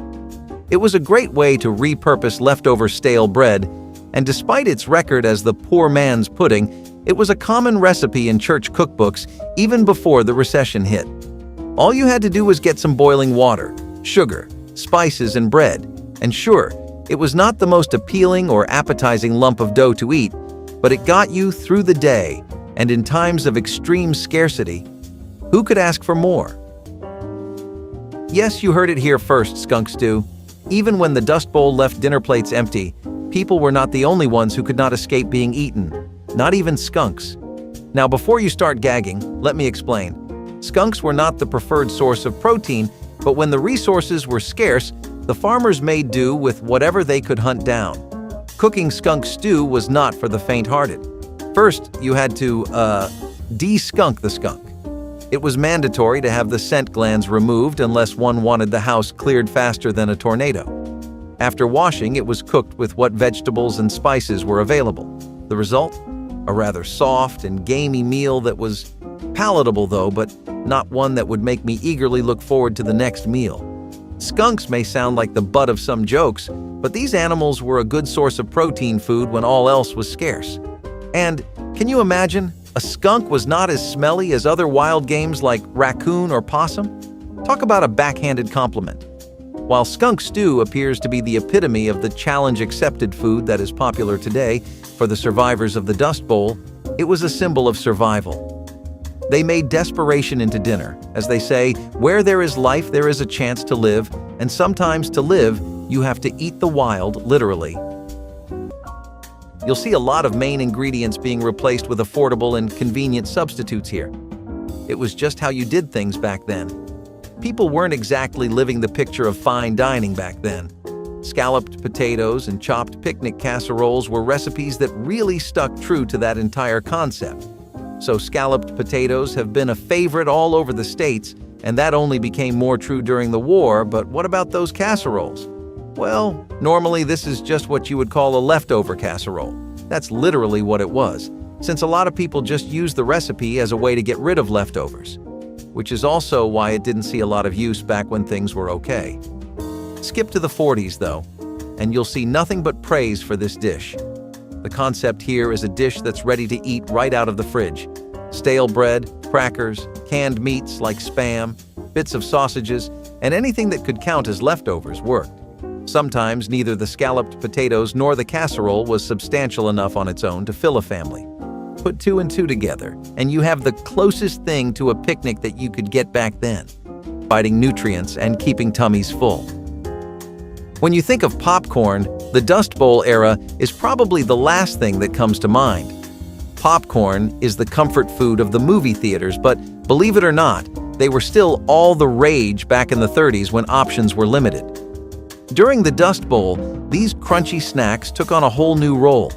It was a great way to repurpose leftover stale bread, and despite its record as the poor man's pudding, it was a common recipe in church cookbooks even before the recession hit. All you had to do was get some boiling water, sugar, spices, and bread, and sure, it was not the most appealing or appetizing lump of dough to eat, but it got you through the day, and in times of extreme scarcity, who could ask for more? Yes, you heard it here first, skunk stew. Even when the Dust Bowl left dinner plates empty, people were not the only ones who could not escape being eaten, not even skunks. Now, before you start gagging, let me explain. Skunks were not the preferred source of protein, but when the resources were scarce, the farmers made do with whatever they could hunt down. Cooking skunk stew was not for the faint-hearted. First, you had to, de-skunk the skunk. It was mandatory to have the scent glands removed unless one wanted the house cleared faster than a tornado. After washing, it was cooked with what vegetables and spices were available. The result? A rather soft and gamey meal that was Palatable though, but not one that would make me eagerly look forward to the next meal. Skunks may sound like the butt of some jokes, but these animals were a good source of protein food when all else was scarce. And can you imagine? A skunk was not as smelly as other wild games like raccoon or possum? Talk about a backhanded compliment. While skunk stew appears to be the epitome of the challenge-accepted food that is popular today for the survivors of the Dust Bowl, it was a symbol of survival. They made desperation into dinner. As they say, where there is life, there is a chance to live, and sometimes to live, you have to eat the wild, literally. You'll see a lot of main ingredients being replaced with affordable and convenient substitutes here. It was just how you did things back then. People weren't exactly living the picture of fine dining back then. Scalloped potatoes and chopped picnic casseroles were recipes that really stuck true to that entire concept. So scalloped potatoes have been a favorite all over the States, and that only became more true during the war, but what about those casseroles? Well, normally this is just what you would call a leftover casserole. That's literally what it was, since a lot of people just used the recipe as a way to get rid of leftovers, which is also why it didn't see a lot of use back when things were okay. Skip to the 40s though, and you'll see nothing but praise for this dish. The concept here is a dish that's ready to eat right out of the fridge. Stale bread, crackers, canned meats like Spam, bits of sausages, and anything that could count as leftovers worked. Sometimes neither the scalloped potatoes nor the casserole was substantial enough on its own to fill a family. Put 2 and 2 together, and you have the closest thing to a picnic that you could get back then, providing nutrients and keeping tummies full. When you think of popcorn, the Dust Bowl era is probably the last thing that comes to mind. Popcorn is the comfort food of the movie theaters, but believe it or not, they were still all the rage back in the 30s when options were limited. During the Dust Bowl, these crunchy snacks took on a whole new role.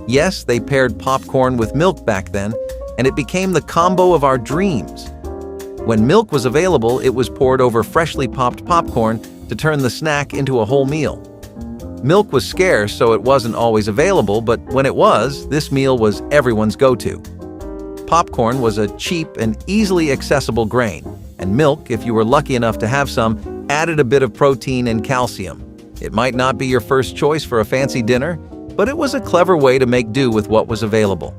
Yes, they paired popcorn with milk back then, and it became the combo of our dreams. When milk was available, it was poured over freshly popped popcorn to turn the snack into a whole meal. Milk was scarce, so it wasn't always available, but when it was, this meal was everyone's go-to. Popcorn was a cheap and easily accessible grain, and milk, if you were lucky enough to have some, added a bit of protein and calcium. It might not be your first choice for a fancy dinner, but it was a clever way to make do with what was available.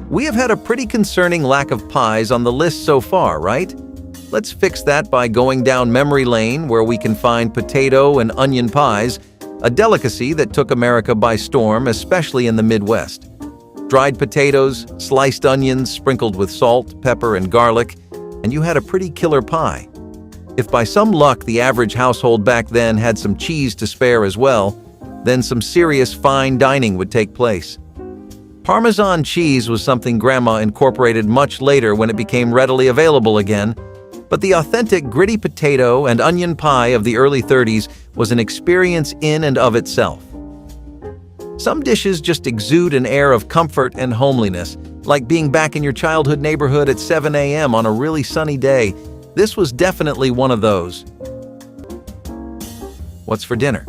We have had a pretty concerning lack of pies on the list so far, right? Let's fix that by going down memory lane where we can find potato and onion pies, a delicacy that took America by storm, especially in the Midwest. Dried potatoes, sliced onions sprinkled with salt, pepper, and garlic, and you had a pretty killer pie. If by some luck the average household back then had some cheese to spare as well, then some serious fine dining would take place. Parmesan cheese was something Grandma incorporated much later when it became readily available again, but the authentic gritty potato and onion pie of the early 30s was an experience in and of itself. Some dishes just exude an air of comfort and homeliness, like being back in your childhood neighborhood at 7 a.m. on a really sunny day. This was definitely one of those. What's for dinner?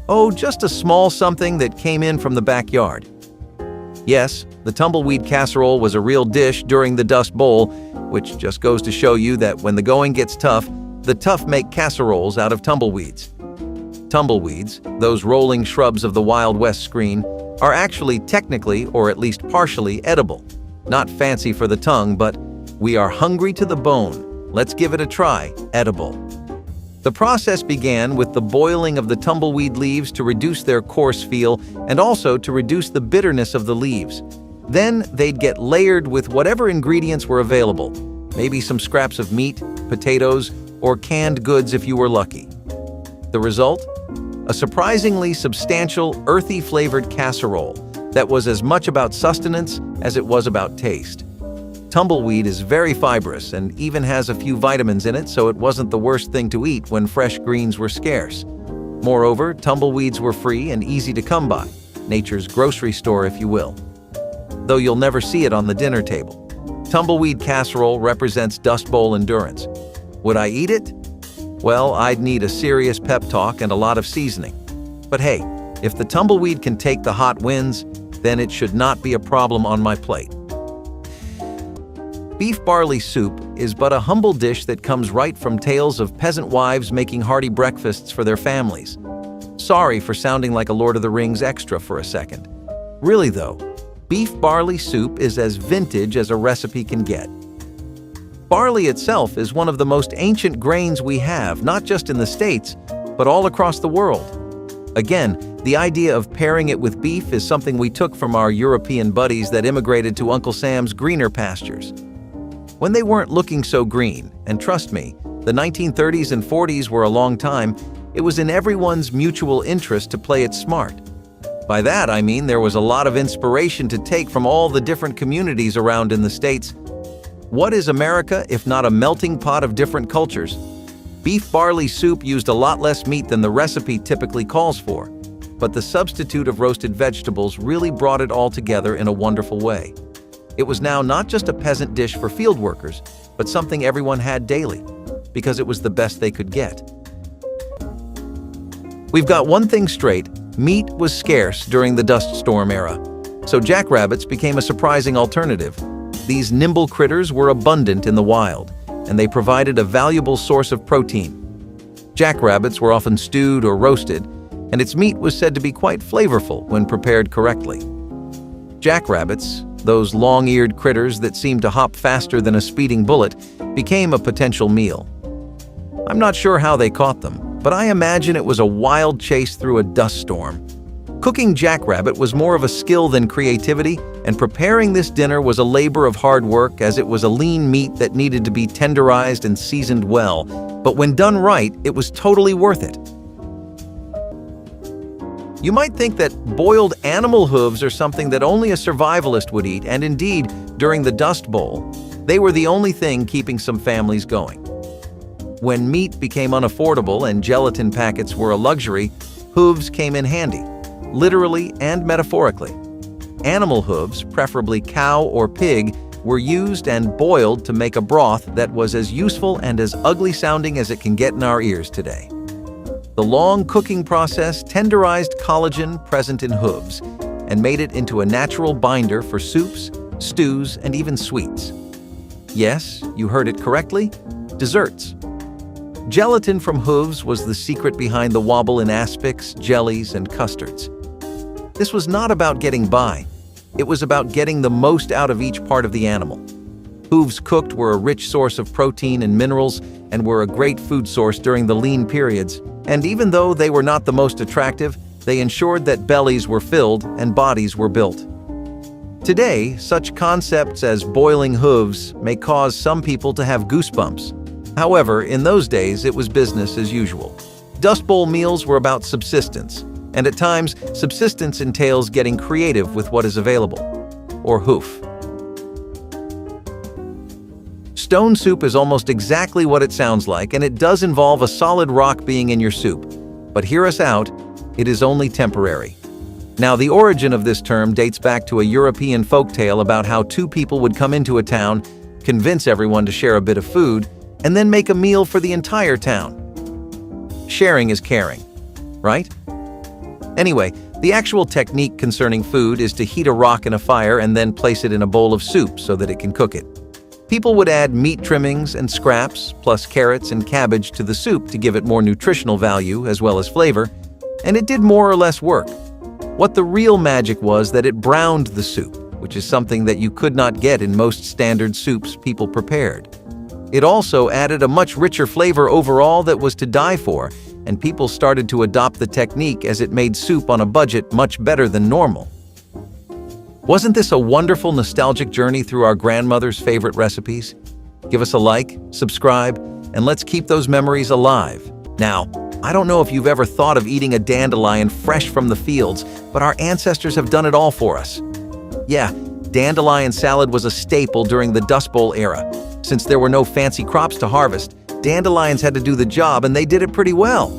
Oh, just a small something that came in from the backyard. Yes, the tumbleweed casserole was a real dish during the Dust Bowl, which just goes to show you that when the going gets tough, the tough make casseroles out of tumbleweeds. Tumbleweeds, those rolling shrubs of the Wild West screen, are actually technically, or at least partially, edible. Not fancy for the tongue, but we are hungry to the bone. Let's give it a try, edible. The process began with the boiling of the tumbleweed leaves to reduce their coarse feel and also to reduce the bitterness of the leaves. Then they'd get layered with whatever ingredients were available, maybe some scraps of meat, potatoes, or canned goods if you were lucky. The result? A surprisingly substantial, earthy-flavored casserole that was as much about sustenance as it was about taste. Tumbleweed is very fibrous and even has a few vitamins in it, so it wasn't the worst thing to eat when fresh greens were scarce. Moreover, tumbleweeds were free and easy to come by, nature's grocery store if you will. Though you'll never see it on the dinner table. Tumbleweed casserole represents Dust Bowl endurance. Would I eat it? Well, I'd need a serious pep talk and a lot of seasoning. But hey, if the tumbleweed can take the hot winds, then it should not be a problem on my plate. Beef barley soup is but a humble dish that comes right from tales of peasant wives making hearty breakfasts for their families. Sorry for sounding like a Lord of the Rings extra for a second. Really though, beef barley soup is as vintage as a recipe can get. Barley itself is one of the most ancient grains we have, not just in the States, but all across the world. Again, the idea of pairing it with beef is something we took from our European buddies that immigrated to Uncle Sam's greener pastures. When they weren't looking so green, and trust me, the 1930s and 40s were a long time, it was in everyone's mutual interest to play it smart. By that I mean there was a lot of inspiration to take from all the different communities around in the States. What is America if not a melting pot of different cultures? Beef barley soup used a lot less meat than the recipe typically calls for, but the substitute of roasted vegetables really brought it all together in a wonderful way. It was now not just a peasant dish for field workers, but something everyone had daily, because it was the best they could get. We've got one thing straight: meat was scarce during the dust storm era, so jackrabbits became a surprising alternative. These nimble critters were abundant in the wild, and they provided a valuable source of protein. Jackrabbits were often stewed or roasted, and its meat was said to be quite flavorful when prepared correctly. Jackrabbits, those long-eared critters that seemed to hop faster than a speeding bullet, became a potential meal. I'm not sure how they caught them, but I imagine it was a wild chase through a dust storm. Cooking jackrabbit was more of a skill than creativity, and preparing this dinner was a labor of hard work, as it was a lean meat that needed to be tenderized and seasoned well. But when done right, it was totally worth it. You might think that boiled animal hooves are something that only a survivalist would eat, and indeed, during the Dust Bowl, they were the only thing keeping some families going. When meat became unaffordable and gelatin packets were a luxury, hooves came in handy, literally and metaphorically. Animal hooves, preferably cow or pig, were used and boiled to make a broth that was as useful and as ugly sounding as it can get in our ears today. The long cooking process tenderized collagen present in hooves and made it into a natural binder for soups, stews, and even sweets. Yes, you heard it correctly, desserts. Gelatin from hooves was the secret behind the wobble in aspics, jellies, and custards. This was not about getting by. It was about getting the most out of each part of the animal. Hooves cooked were a rich source of protein and minerals and were a great food source during the lean periods. And even though they were not the most attractive, they ensured that bellies were filled and bodies were built. Today, such concepts as boiling hooves may cause some people to have goosebumps. However, in those days, it was business as usual. Dust Bowl meals were about subsistence, and at times, subsistence entails getting creative with what is available, or hoof. Stone soup is almost exactly what it sounds like, and it does involve a solid rock being in your soup. But hear us out, it is only temporary. Now, the origin of this term dates back to a European folktale about how two people would come into a town, convince everyone to share a bit of food, and then make a meal for the entire town. Sharing is caring, right? Anyway, the actual technique concerning food is to heat a rock in a fire and then place it in a bowl of soup so that it can cook it. People would add meat trimmings and scraps, plus carrots and cabbage to the soup to give it more nutritional value as well as flavor, and it did more or less work. What the real magic was that it browned the soup, which is something that you could not get in most standard soups people prepared. It also added a much richer flavor overall that was to die for, and people started to adopt the technique as it made soup on a budget much better than normal. Wasn't this a wonderful nostalgic journey through our grandmother's favorite recipes? Give us a like, subscribe, and let's keep those memories alive. Now, I don't know if you've ever thought of eating a dandelion fresh from the fields, but our ancestors have done it all for us. Yeah, dandelion salad was a staple during the Dust Bowl era. Since there were no fancy crops to harvest, dandelions had to do the job, and they did it pretty well.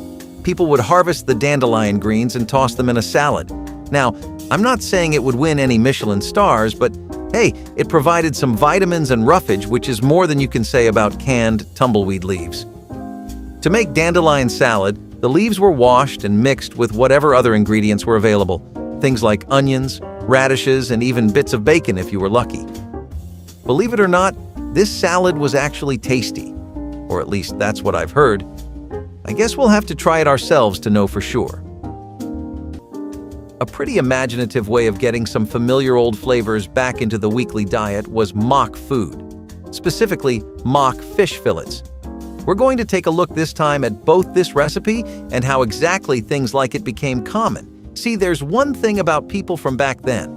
People would harvest the dandelion greens and toss them in a salad. Now, I'm not saying it would win any Michelin stars, but hey, it provided some vitamins and roughage, which is more than you can say about canned tumbleweed leaves. To make dandelion salad, the leaves were washed and mixed with whatever other ingredients were available, things like onions, radishes, and even bits of bacon if you were lucky. Believe it or not, This salad was actually tasty, or at least that's what I've heard. I guess we'll have to try it ourselves to know for sure. A pretty imaginative way of getting some familiar old flavors back into the weekly diet was mock food, specifically mock fish fillets. We're going to take a look this time at both this recipe and how exactly things like it became common. See, there's one thing about people from back then.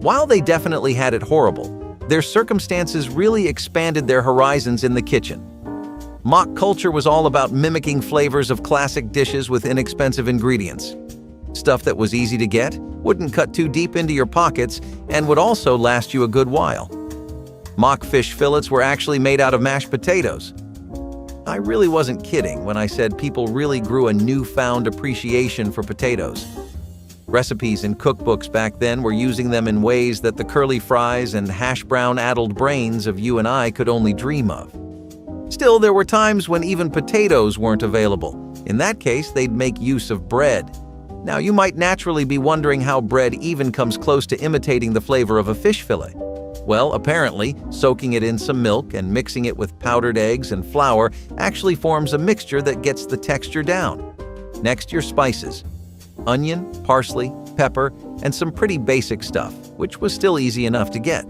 While they definitely had it horrible, their circumstances really expanded their horizons in the kitchen. Mock culture was all about mimicking flavors of classic dishes with inexpensive ingredients. Stuff that was easy to get, wouldn't cut too deep into your pockets, and would also last you a good while. Mock fish fillets were actually made out of mashed potatoes. I really wasn't kidding when I said people really grew a newfound appreciation for potatoes. Recipes in cookbooks back then were using them in ways that the curly fries and hash brown-addled brains of you and I could only dream of. Still, there were times when even potatoes weren't available. In that case, they'd make use of bread. Now, you might naturally be wondering how bread even comes close to imitating the flavor of a fish fillet. Well, apparently, soaking it in some milk and mixing it with powdered eggs and flour actually forms a mixture that gets the texture down. Next, your spices: onion, parsley, pepper, and some pretty basic stuff, which was still easy enough to get.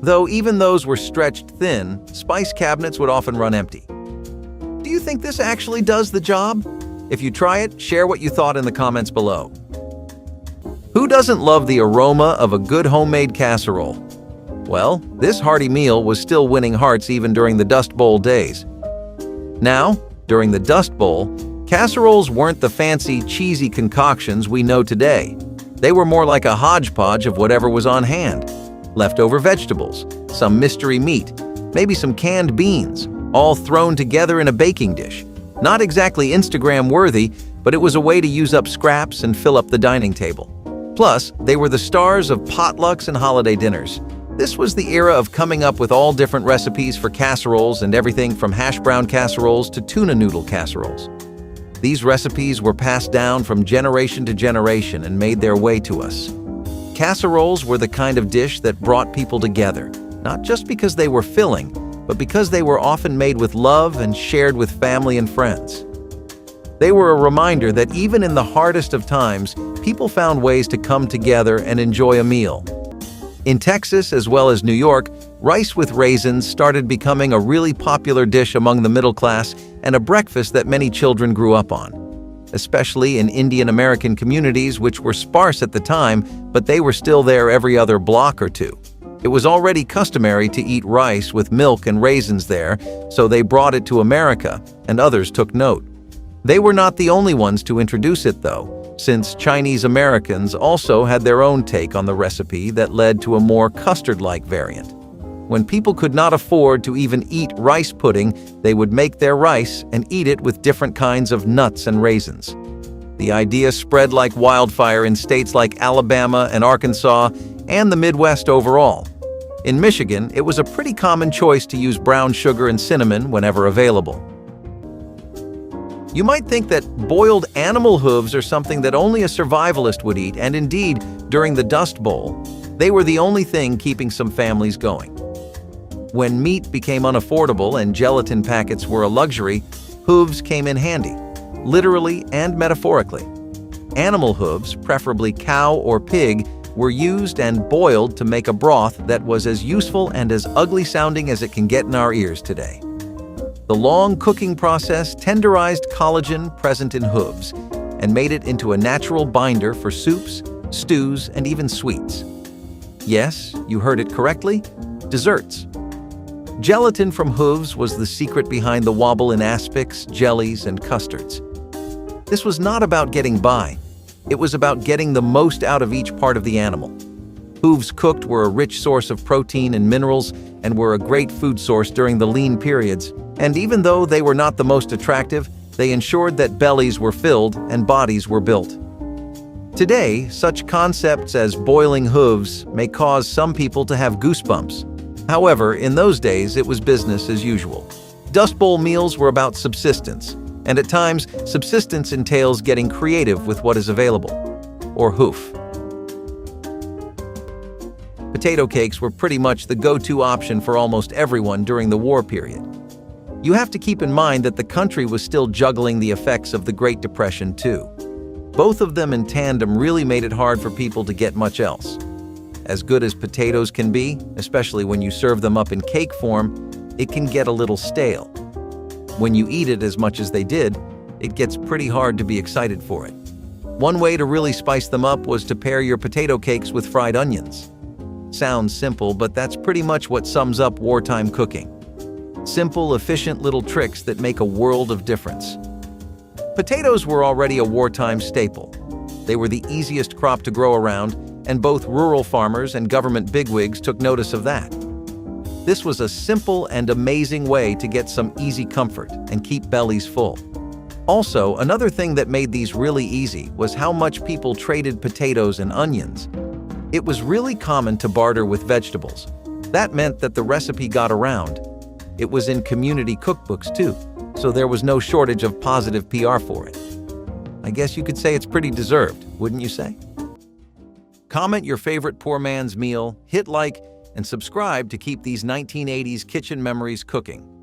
Though even those were stretched thin, spice cabinets would often run empty. Do you think this actually does the job? If you try it, share what you thought in the comments below. Who doesn't love the aroma of a good homemade casserole? Well, this hearty meal was still winning hearts even during the Dust Bowl days. Now, during the Dust Bowl, casseroles weren't the fancy, cheesy concoctions we know today. They were more like a hodgepodge of whatever was on hand. Leftover vegetables, some mystery meat, maybe some canned beans, all thrown together in a baking dish. Not exactly Instagram-worthy, but it was a way to use up scraps and fill up the dining table. Plus, they were the stars of potlucks and holiday dinners. This was the era of coming up with all different recipes for casseroles and everything from hash brown casseroles to tuna noodle casseroles. These recipes were passed down from generation to generation and made their way to us. Casseroles were the kind of dish that brought people together, not just because they were filling, but because they were often made with love and shared with family and friends. They were a reminder that even in the hardest of times, people found ways to come together and enjoy a meal. In Texas, as well as New York, rice with raisins started becoming a really popular dish among the middle class and a breakfast that many children grew up on. Especially in Indian American communities, which were sparse at the time, but they were still there every other block or two. It was already customary to eat rice with milk and raisins there, so they brought it to America, and others took note. They were not the only ones to introduce it, though, since Chinese Americans also had their own take on the recipe that led to a more custard-like variant. When people could not afford to even eat rice pudding, they would make their rice and eat it with different kinds of nuts and raisins. The idea spread like wildfire in states like Alabama and Arkansas and the Midwest overall. In Michigan, it was a pretty common choice to use brown sugar and cinnamon whenever available. You might think that boiled animal hooves are something that only a survivalist would eat, and indeed, during the Dust Bowl, they were the only thing keeping some families going. When meat became unaffordable and gelatin packets were a luxury, hooves came in handy, literally and metaphorically. Animal hooves, preferably cow or pig, were used and boiled to make a broth that was as useful and as ugly-sounding as it can get in our ears today. The long cooking process tenderized collagen present in hooves and made it into a natural binder for soups, stews, and even sweets. Yes, you heard it correctly, desserts. Gelatin from hooves was the secret behind the wobble in aspics, jellies, and custards. This was not about getting by. It was about getting the most out of each part of the animal. Hooves cooked were a rich source of protein and minerals and were a great food source during the lean periods. And even though they were not the most attractive, they ensured that bellies were filled and bodies were built. Today, such concepts as boiling hooves may cause some people to have goosebumps. However, in those days, it was business as usual. Dust Bowl meals were about subsistence, and at times, subsistence entails getting creative with what is available, or hoof. Potato cakes were pretty much the go-to option for almost everyone during the war period. You have to keep in mind that the country was still juggling the effects of the Great Depression too. Both of them in tandem really made it hard for people to get much else. As good as potatoes can be, especially when you serve them up in cake form, it can get a little stale. When you eat it as much as they did, it gets pretty hard to be excited for it. One way to really spice them up was to pair your potato cakes with fried onions. Sounds simple, but that's pretty much what sums up wartime cooking. Simple, efficient little tricks that make a world of difference. Potatoes were already a wartime staple. They were the easiest crop to grow around, and both rural farmers and government bigwigs took notice of that. This was a simple and amazing way to get some easy comfort and keep bellies full. Also, another thing that made these really easy was how much people traded potatoes and onions. It was really common to barter with vegetables. That meant that the recipe got around. It was in community cookbooks too, so there was no shortage of positive PR for it. I guess you could say it's pretty deserved, wouldn't you say? Comment your favorite poor man's meal, hit like, and subscribe to keep these 1980s kitchen memories cooking.